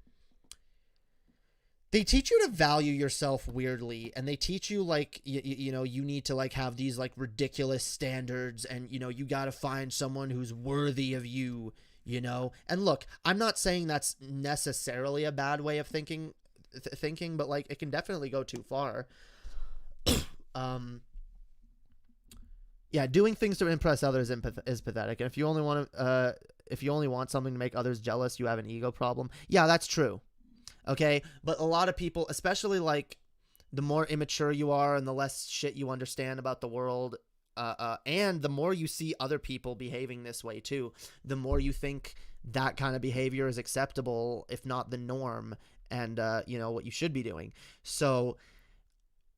they teach you to value yourself weirdly, and they teach you like you know, you need to like have these like ridiculous standards, and you know, you got to find someone who's worthy of you, you know. And look, I'm not saying that's necessarily a bad way of thinking, but like it can definitely go too far. Yeah, doing things to impress others is pathetic, and if you only want something to make others jealous, you have an ego problem. Yeah, that's true. Okay, but a lot of people, especially like the more immature you are and the less shit you understand about the world, and the more you see other people behaving this way too, the more you think that kind of behavior is acceptable, if not the norm, and you know, what you should be doing. So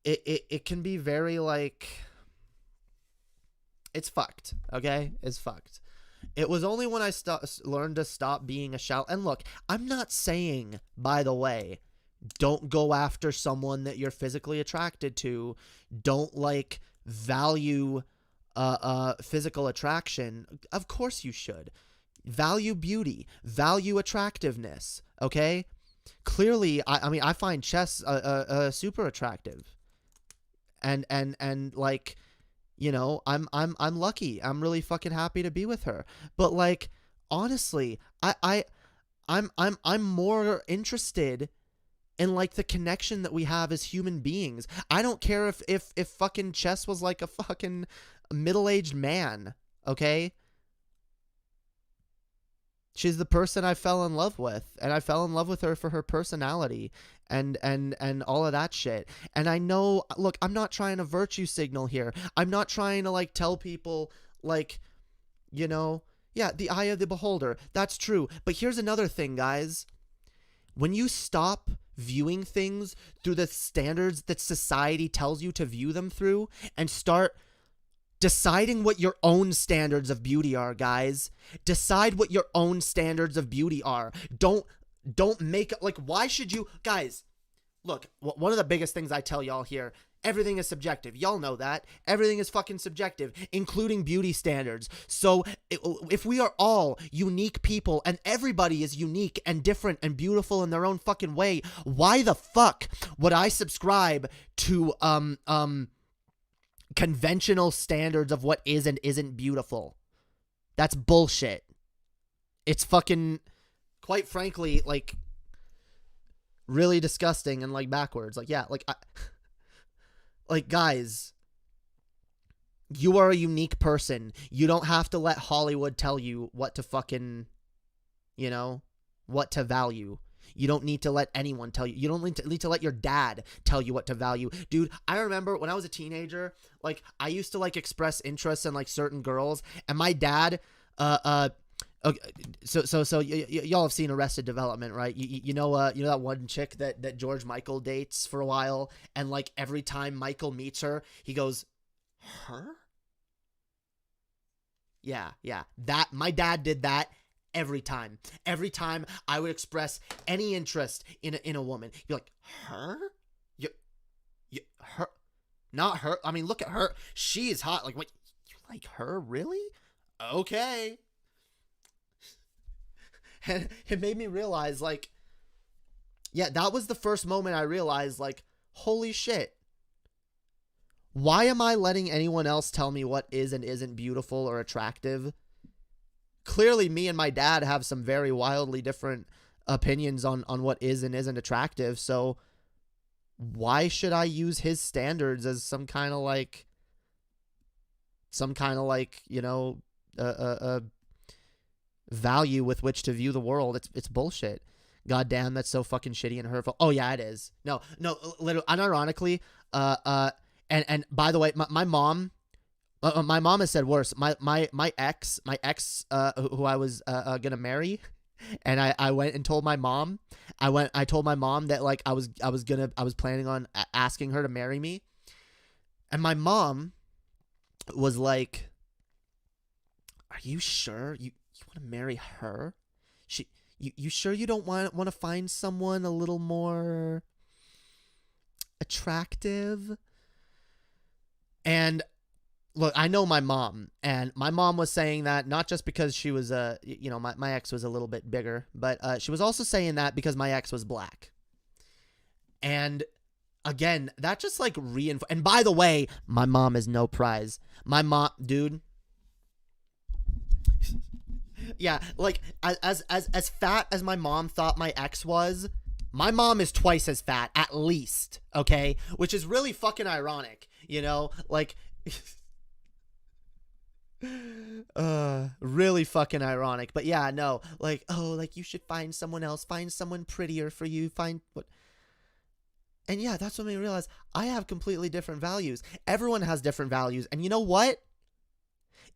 it can be very like, it's fucked. Okay, it's fucked. It was only when I learned to stop being a shallow. And look, I'm not saying, by the way, don't go after someone that you're physically attracted to. Don't like value physical attraction. Of course you should. Value beauty. Value attractiveness. Okay? Clearly, I mean, I find Chess super attractive. And like, you know, I'm lucky. I'm really fucking happy to be with her. But like, honestly, I'm more interested in like the connection that we have as human beings. I don't care if fucking Chess was like a fucking middle-aged man, okay? She's the person I fell in love with, and I fell in love with her for her personality and all of that shit. And I know, look, I'm not trying to virtue signal here. I'm not trying to like tell people like, you know, yeah, the eye of the beholder. That's true. But here's another thing, guys. When you stop viewing things through the standards that society tells you to view them through, and start deciding what your own standards of beauty are, guys. Decide what your own standards of beauty are. Don't make it like, why should you, guys, look, one of the biggest things I tell y'all here, everything is subjective. Y'all know that. Everything is fucking subjective, including beauty standards. So if we are all unique people, and everybody is unique and different and beautiful in their own fucking way, why the fuck would I subscribe to conventional standards of what is and isn't beautiful? That's bullshit. It's fucking, quite frankly, like, really disgusting and like backwards. Like, yeah, like, guys, you are a unique person. You don't have to let Hollywood tell you what to fucking, you know, what to value. You don't need to let anyone tell you. You don't need to let your dad tell you what to value. Dude, I remember when I was a teenager, like, I used to like express interest in like certain girls, and my dad, so y'all have seen Arrested Development, right? You know that one chick that George Michael dates for a while, and like every time Michael meets her, he goes, "Her?" Yeah. That, my dad did that every time. Every time I would express any interest in a woman, you're like, "Her? You her? Not her. I mean, look at her. She is hot. Like, what? You like her? Really? Okay." And it made me realize, like, yeah, that was the first moment I realized, like, holy shit. Why am I letting anyone else tell me what is and isn't beautiful or attractive? Clearly, me and my dad have some very wildly different opinions on what is and isn't attractive, so why should I use his standards as some kind of like, you know, value with which to view the world? It's bullshit. God damn, that's so fucking shitty and hurtful. Oh yeah, it is. No, literally, unironically, and by the way, my mom has said worse. My ex, who I was gonna marry, and I went and told my mom. I told my mom that like I was planning on asking her to marry me, and my mom was like, "Are you sure you want to marry her? You sure you don't want to find someone a little more attractive?" And look, I know my mom, and my mom was saying that not just because she was my ex was a little bit bigger, but she was also saying that because my ex was black. And again, that just like and by the way, my mom is no prize. My mom, dude. Yeah, like as fat as my mom thought my ex was, my mom is twice as fat at least, okay? Which is really fucking ironic, like really fucking ironic. But yeah, no, like, oh, like you should find someone else, find someone prettier for you, find what. And yeah, that's what made me realize I have completely different values. Everyone has different values. And you know what?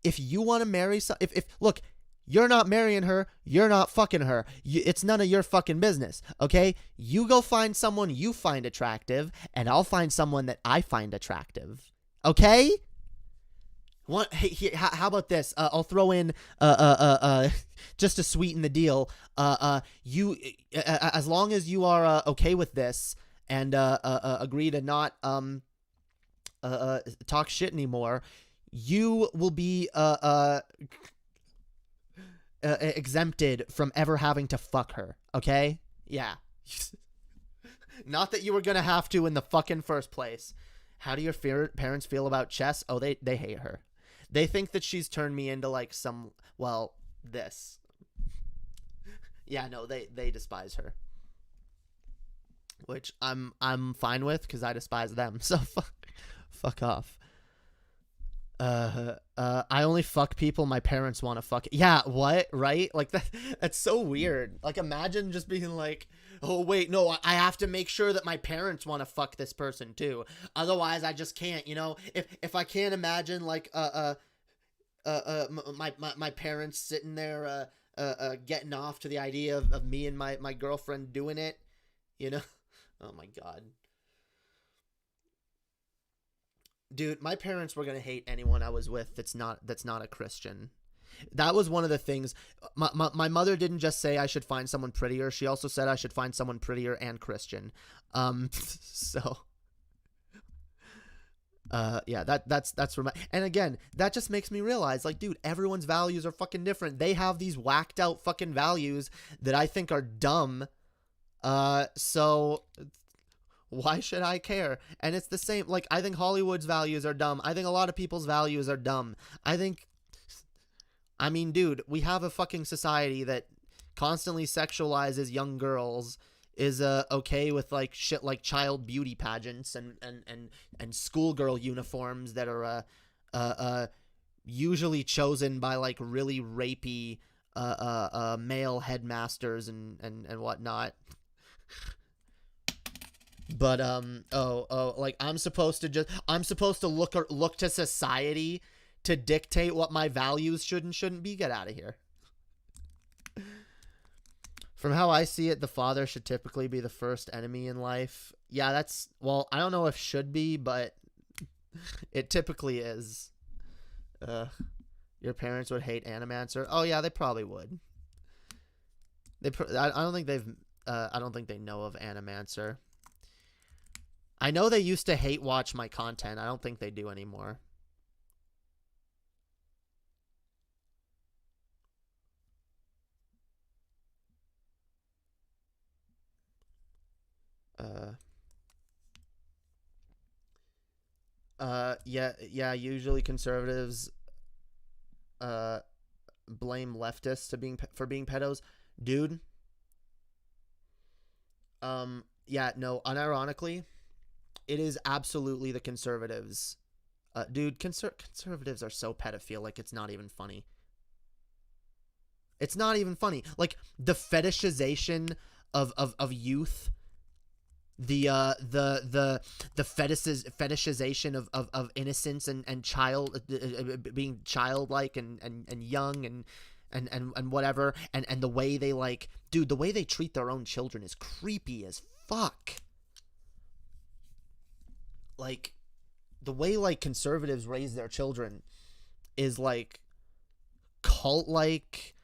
If you want to marry if look, you're not marrying her, you're not fucking her. It's none of your fucking business, okay? You go find someone you find attractive, and I'll find someone that I find attractive. Okay? Hey, how about this? I'll throw in just to sweeten the deal. You as long as you are okay with this and agree to not talk shit anymore, you will be exempted from ever having to fuck her. Okay? Yeah. Not that you were gonna have to in the fucking first place. How do your parents feel about Chess? Oh, they hate her. They think that she's turned me into like this. Yeah, no, they despise her. Which I'm fine with because I despise them. So fuck off. I only fuck people my parents want to fuck. Yeah, what? Right? Like that's so weird. Like imagine just being like, oh wait, no, I have to make sure that my parents want to fuck this person too. Otherwise I just can't, if I can't imagine like my parents sitting there getting off to the idea of me and my girlfriend doing it, Oh my god. Dude, my parents were gonna hate anyone I was with that's not a Christian. That was one of the things. My mother didn't just say I should find someone prettier. She also said I should find someone prettier and Christian. So yeah, that's for and again, that just makes me realize, like, dude, everyone's values are fucking different. They have these whacked out fucking values that I think are dumb. So why should I care? And it's the same, like, I think Hollywood's values are dumb. I think a lot of people's values are dumb. I mean, dude, we have a fucking society that constantly sexualizes young girls, is okay with like shit like child beauty pageants and schoolgirl uniforms that are usually chosen by like really rapey male headmasters and whatnot. But like I'm supposed to look to society to dictate what my values should and shouldn't be. Get out of here. From how I see it, the father should typically be the first enemy in life. Yeah, I don't know if should be, but it typically is. Your parents would hate Animancer. Oh yeah, they probably would. I don't think they know of Animancer. I know they used to hate watch my content. I don't think they do anymore. Yeah, usually conservatives blame leftists for being pedos. Dude. Yeah, no, unironically, it is absolutely the conservatives. Dude, conservatives are so pedophilic, it's not even funny. It's not even funny. Like, the fetishization of youth, the fetishization of innocence and child being childlike and young and whatever, and the way they, like, dude, the way they treat their own children is creepy as fuck. Like, the way like conservatives raise their children is like cult like,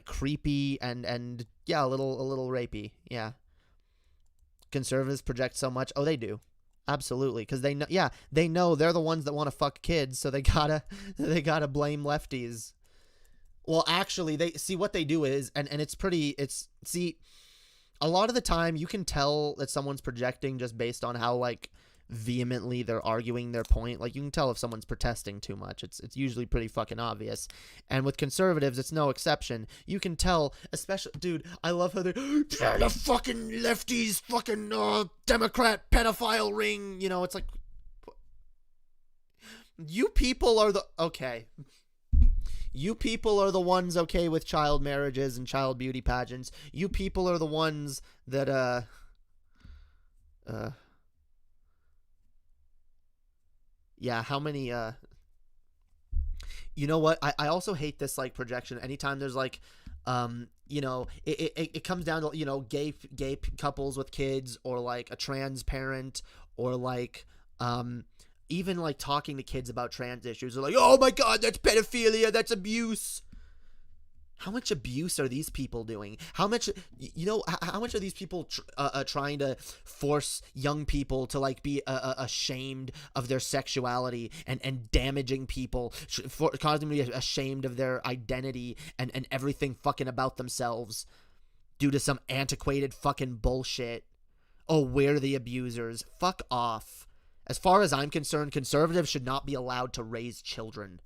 creepy and yeah, a little rapey. Yeah. Conservatives project so much. Oh, they do. Absolutely, because they know. Yeah, they know they're the ones that want to fuck kids, so they gotta blame lefties. Well, actually, they see what they do is, and it's pretty. It's see, a lot of the time you can tell that someone's projecting just based on how like vehemently they're arguing their point. Like you can tell if someone's protesting too much. It's usually pretty fucking obvious. And with conservatives, it's no exception. You can tell, especially, dude, I love how they're the fucking lefties, fucking Democrat pedophile ring. You know, it's like, you people are the okay. You people are the ones okay with child marriages and child beauty pageants. You people are the ones that yeah, how many you know what? I also hate this like projection. Anytime there's like you know, it comes down to, you know, gay couples with kids, or like a trans parent, or like even like talking to kids about trans issues. They're like, "Oh my god, that's pedophilia, that's abuse." How much abuse are these people doing? How much, you know, how much are these people trying to force young people to like be ashamed of their sexuality and damaging people, causing them to be ashamed of their identity and everything fucking about themselves due to some antiquated fucking bullshit? Oh, we're the abusers. Fuck off. As far as I'm concerned, conservatives should not be allowed to raise children.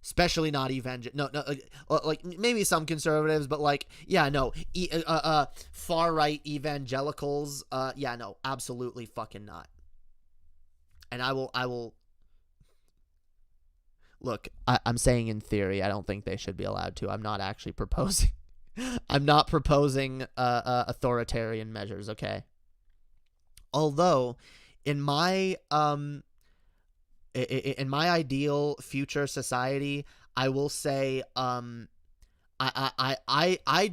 Especially not like maybe some conservatives, but like, yeah, no, far right evangelicals, yeah, no, absolutely fucking not. And I will look. I'm saying in theory, I don't think they should be allowed to. I'm not actually proposing. I'm not proposing authoritarian measures. Okay. Although, in my ideal future society, I will say, I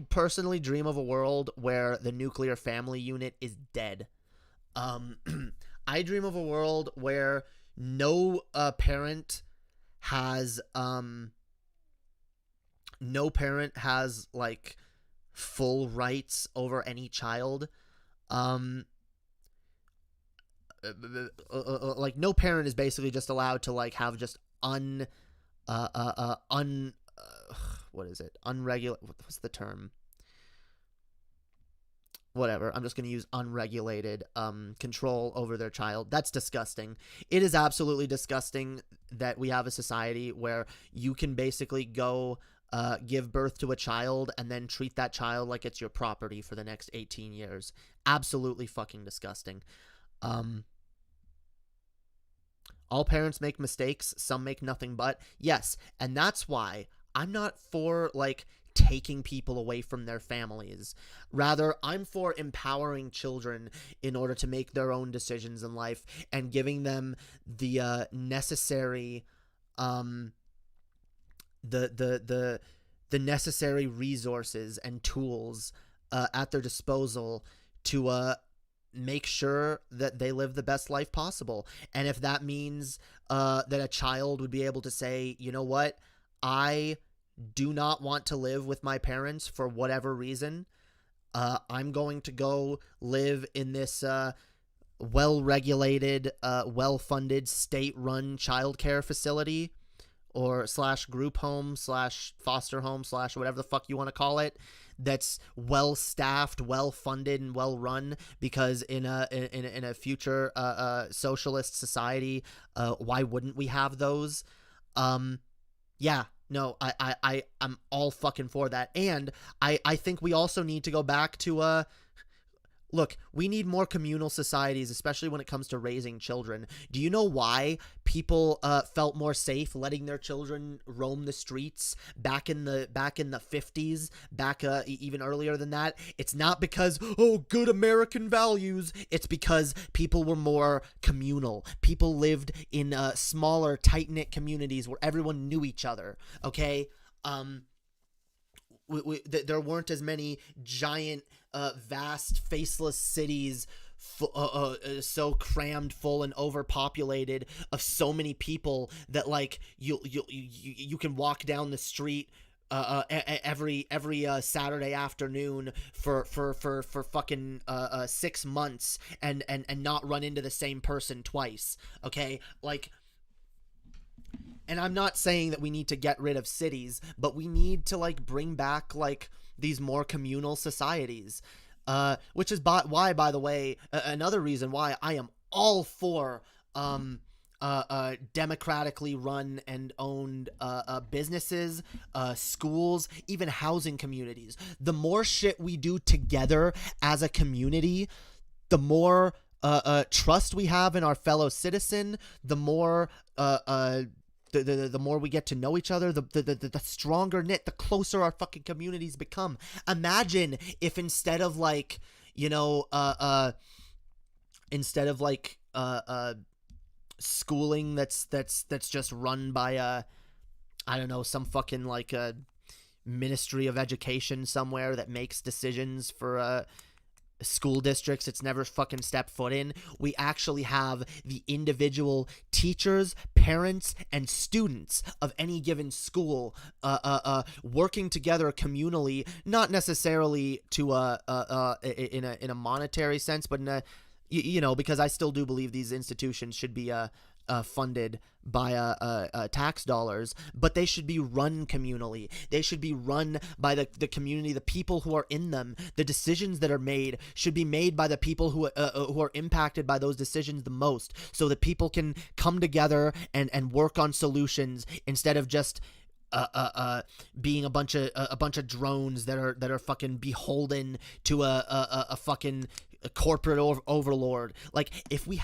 personally dream of a world where the nuclear family unit is dead. I dream of a world where no parent has like full rights over any child. Like no parent is basically just allowed to like have just what is it? What's the term? Whatever. I'm just going to use unregulated control over their child. That's disgusting. It is absolutely disgusting that we have a society where you can basically go give birth to a child and then treat that child like it's your property for the next 18 years. Absolutely fucking disgusting. All parents make mistakes. Some make nothing but. Yes, and that's why I'm not for, like, taking people away from their families. Rather, I'm for empowering children in order to make their own decisions in life and giving them the necessary the necessary resources and tools at their disposal to make sure that they live the best life possible. And if that means that a child would be able to say, you know what, I do not want to live with my parents for whatever reason. I'm going to go live in this well-regulated, well-funded, state-run childcare facility, or / group home / foster home / whatever the fuck you want to call it, that's well staffed, well funded, and well run, because in a future socialist society, why wouldn't we have those? Yeah, no, I'm all fucking for that. And I think we also need to go back to look, we need more communal societies, especially when it comes to raising children. Do you know why people felt more safe letting their children roam the streets back in the 50s, even earlier than that? It's not because, oh, good American values. It's because people were more communal. People lived in smaller, tight-knit communities where everyone knew each other, okay? There weren't as many giant, vast, faceless cities so crammed full and overpopulated of so many people that like you can walk down the street every Saturday afternoon for fucking 6 months and not run into the same person twice. Okay, like, and I'm not saying that we need to get rid of cities, but we need to like bring back like these more communal societies. Which is why, by the way, another reason why I am all for democratically run and owned businesses, schools, even housing communities. The more shit we do together as a community, the more trust we have in our fellow citizen, the more the more we get to know each other, the stronger knit, the closer our fucking communities become. Imagine if instead of like, schooling that's just run by I don't know, some fucking like a Ministry of Education somewhere that makes decisions for school districts it's never fucking stepped foot in. We actually have the individual teachers, parents, and students of any given school working together communally, not necessarily to in a monetary sense, but in a, because I still do believe these institutions should be funded by tax dollars, but they should be run communally. They should be run by the community, the people who are in them. The decisions that are made should be made by the people who are impacted by those decisions the most, so that people can come together and work on solutions instead of just being a bunch of drones that are fucking beholden to a fucking corporate overlord. Like, if we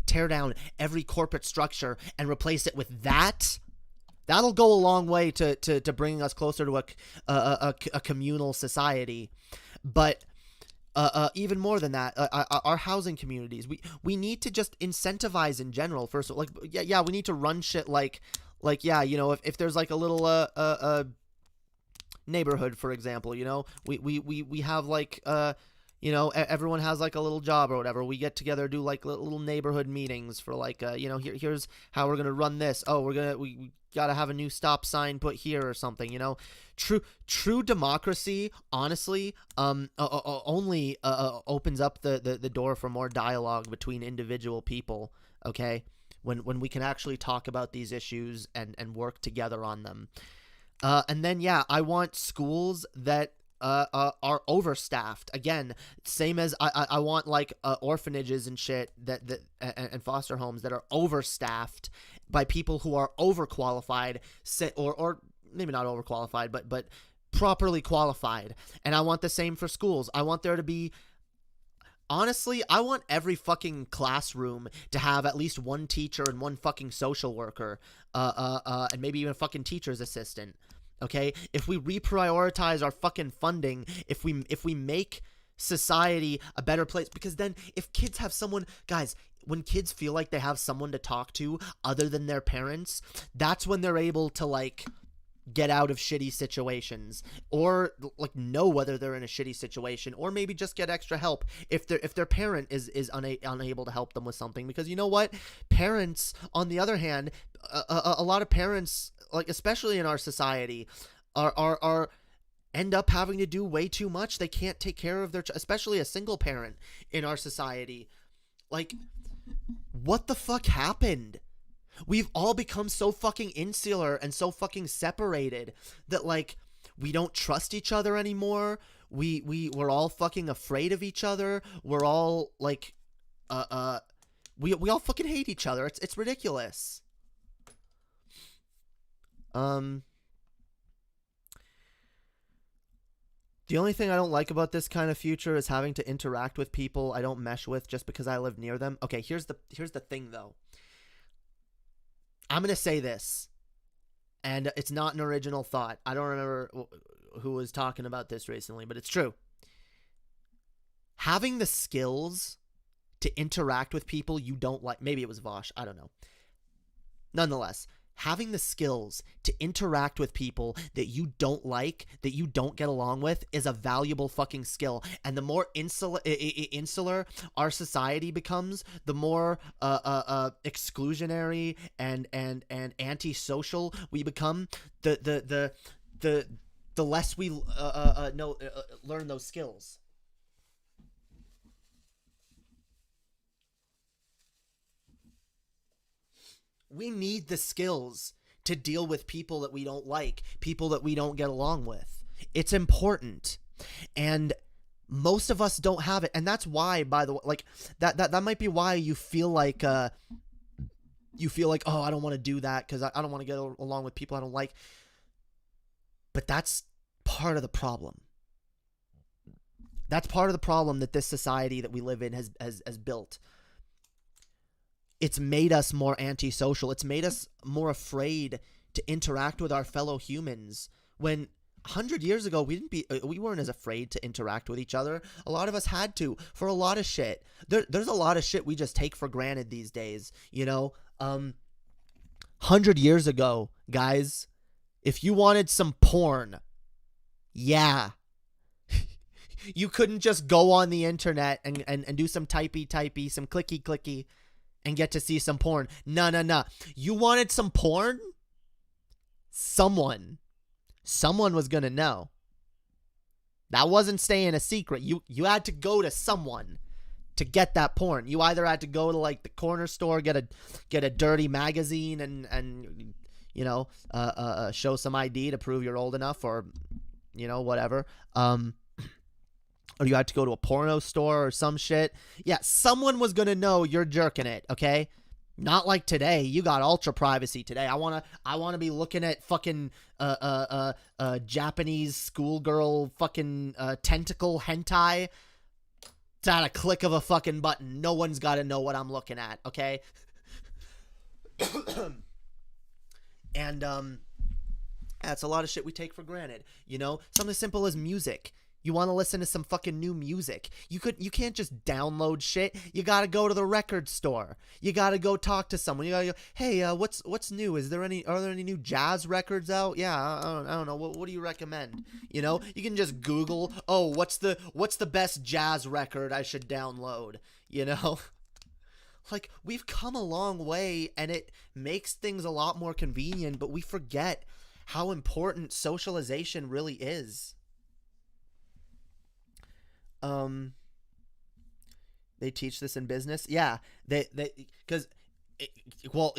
tear down every corporate structure and replace it with that'll go a long way to bringing us closer to a communal society. But even more than that, our housing communities, we need to just incentivize in general. First, like, yeah, we need to run shit like if there's like a little neighborhood, for example, we have like everyone has like a little job or whatever. We get together, do like little neighborhood meetings for like here's how we're gonna run this. Oh, we gotta have a new stop sign put here or something. True democracy, honestly, only opens up the door for more dialogue between individual people. Okay, when we can actually talk about these issues and work together on them. And then I want schools that are overstaffed. Again, same as I want like orphanages and shit and foster homes that are overstaffed by people who are overqualified, or maybe not overqualified, but properly qualified. And I want the same for schools. I want there to be, honestly, I want every fucking classroom to have at least one teacher and one fucking social worker, and maybe even a fucking teacher's assistant. Okay, if we reprioritize our fucking funding, if we make society a better place, because then if kids have someone, guys, when kids feel like they have someone to talk to other than their parents, that's when they're able to like get out of shitty situations, or like know whether they're in a shitty situation, or maybe just get extra help if their parent is unable to help them with something. Because you know what, parents, on the other hand, a lot of parents, like especially in our society, are end up having to do way too much. They can't take care of their especially a single parent in our society. Like, what the fuck happened? We've all become so fucking insular and so fucking separated that like we don't trust each other anymore. We're all fucking afraid of each other. We're all like we all fucking hate each other. It's ridiculous. The only thing I don't like about this kind of future is having to interact with people I don't mesh with just because I live near them. Okay, here's the thing though. I'm going to say this, and it's not an original thought. I don't remember who was talking about this recently, but it's true. Having the skills to interact with people you don't like, maybe it was Vosh, I don't know. Nonetheless, having the skills to interact with people that you don't like, that you don't get along with, is a valuable fucking skill. And the more insular our society becomes, the more exclusionary and antisocial we become, the less we learn those skills. We need the skills to deal with people that we don't like, people that we don't get along with. It's important. And most of us don't have it. And that's why, by the way, like that might be why you feel like, oh, I don't want to do that because I don't want to get along with people I don't like. But that's part of the problem. That's part of the problem that this society that we live in has built. It's made us more antisocial. It's made us more afraid to interact with our fellow humans. When 100 years ago, we weren't as afraid to interact with each other. A lot of us had to for a lot of shit. There's a lot of shit we just take for granted these days. 100 years ago, guys, if you wanted some porn, yeah, you couldn't just go on the internet and do some typey, some clicky, and get to see some porn. No. You wanted some porn? Someone was going to know. That wasn't staying a secret. You had to go to someone to get that porn. You either had to go to like the corner store, get a dirty magazine and show some ID to prove you're old enough, or whatever. Or you had to go to a porno store or some shit. Yeah, someone was going to know you're jerking it, okay? Not like today. You got ultra privacy today. I want to be looking at fucking Japanese schoolgirl fucking tentacle hentai. It's at a click of a fucking button. No one's got to know what I'm looking at, okay? And that's a lot of shit we take for granted. Something simple as music. You want to listen to some fucking new music. You can't just download shit. You got to go to the record store. You got to go talk to someone. You got to go, hey, what's new? Are there any new jazz records out? Yeah, I don't know. What do you recommend? You can just Google, oh, what's the best jazz record I should download? Like, we've come a long way, and it makes things a lot more convenient, but we forget how important socialization really is. They teach this in business. Yeah, because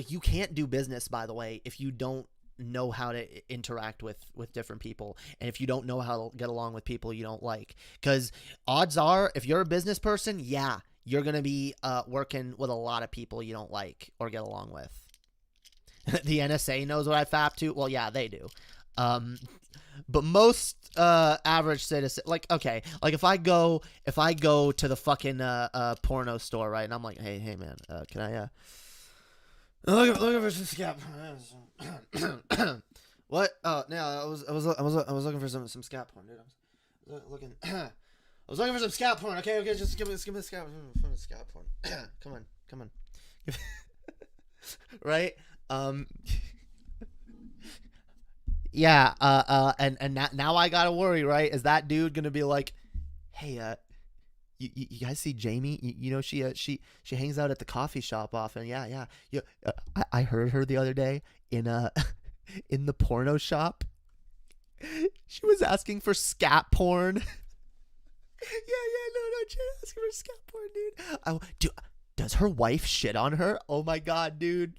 you can't do business, by the way, if you don't know how to interact with different people, and if you don't know how to get along with people you don't like. Because odds are, if you're a business person, yeah, you're gonna be working with a lot of people you don't like or get along with. The NSA knows what I fap to. Well, yeah, they do. But most average citizen, like, okay, like if I go to the fucking porno store, right, and I'm like, hey man, can I looking for some scap? What? Oh, no, I was looking for some scap porn, dude. I was looking for some scap porn. Okay, just give me the scap porn. Come on. Right? Yeah, and now I gotta worry, right? Is that dude gonna be like, hey, you guys see Jamie? She hangs out at the coffee shop often. Yeah. I heard her the other day in in the porno shop. She was asking for scat porn. No, she was asking for scat porn, dude. Does her wife shit on her? Oh my god, dude.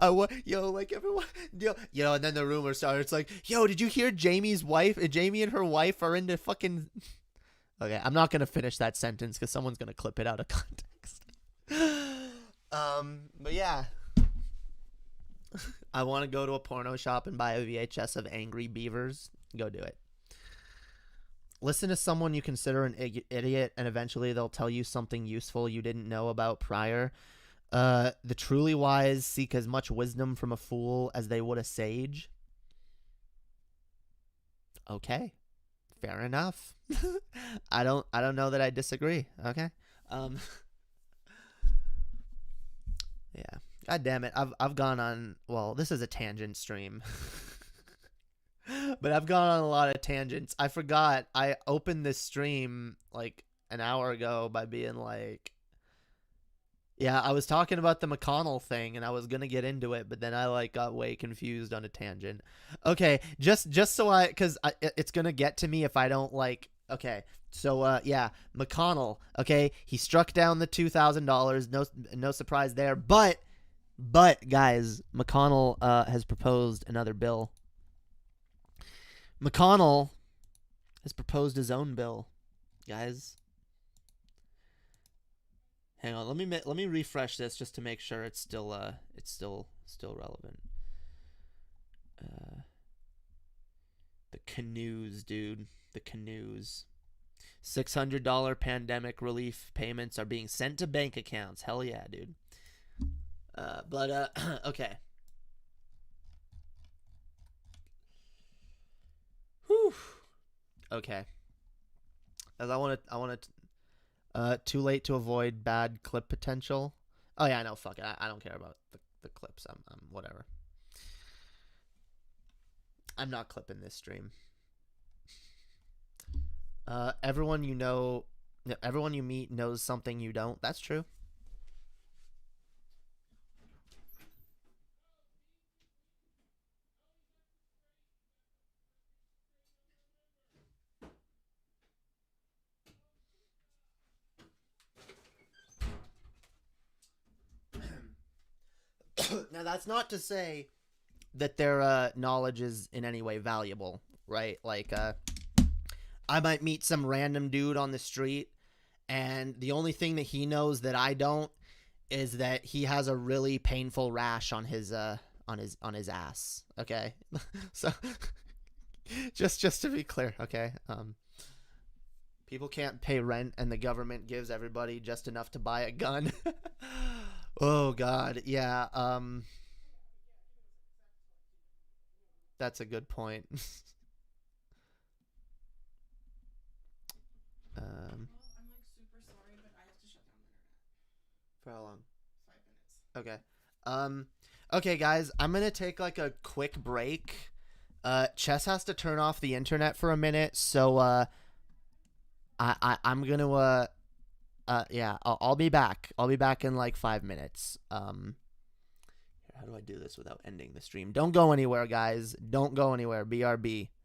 Like everyone, and then the rumor started. It's like, did you hear Jamie and her wife are into fucking. Okay, I'm not gonna finish that sentence because someone's gonna clip it out of context. But yeah, I want to go to a porno shop and buy a VHS of Angry Beavers. Go do it. Listen to someone you consider an idiot, and eventually they'll tell you something useful you didn't know about prior. The truly wise seek as much wisdom from a fool as they would a sage. Okay, fair enough. I don't know that I disagree. Okay. Yeah. God damn it. I've gone on, well, this is a tangent stream. But I've gone on a lot of tangents. I forgot I opened this stream like an hour ago by being like, yeah, I was talking about the McConnell thing and I was going to get into it, but then I like got way confused on a tangent. Okay, just so cuz it's going to get to me if I don't like. Okay. So yeah, McConnell, okay? He struck down the $2,000. No surprise there, but guys, McConnell has proposed another bill. McConnell has proposed his own bill, guys. Hang on, let me refresh this just to make sure it's still relevant. The canoes, dude. The canoes. $600 pandemic relief payments are being sent to bank accounts. Hell yeah, dude. Okay. Whew. Okay. As I want to too late to avoid bad clip potential. Oh yeah, no, fuck it. I don't care about the clips. I'm whatever. I'm not clipping this stream. Everyone you meet knows something you don't. That's true. Now that's not to say that their knowledge is in any way valuable, right? Like I might meet some random dude on the street and the only thing that he knows that I don't is that he has a really painful rash on his ass. Okay? So just to be clear, okay? People can't pay rent and the government gives everybody just enough to buy a gun. Oh god, yeah. That's a good point. I'm like super sorry, but I have to shut down the internet. For how long? 5 minutes. Okay. Okay, guys, I'm gonna take like a quick break. Chess has to turn off the internet for a minute, so I'm gonna yeah, I'll be back. I'll be back in like 5 minutes. How do I do this without ending the stream? Don't go anywhere, guys. Don't go anywhere. BRB.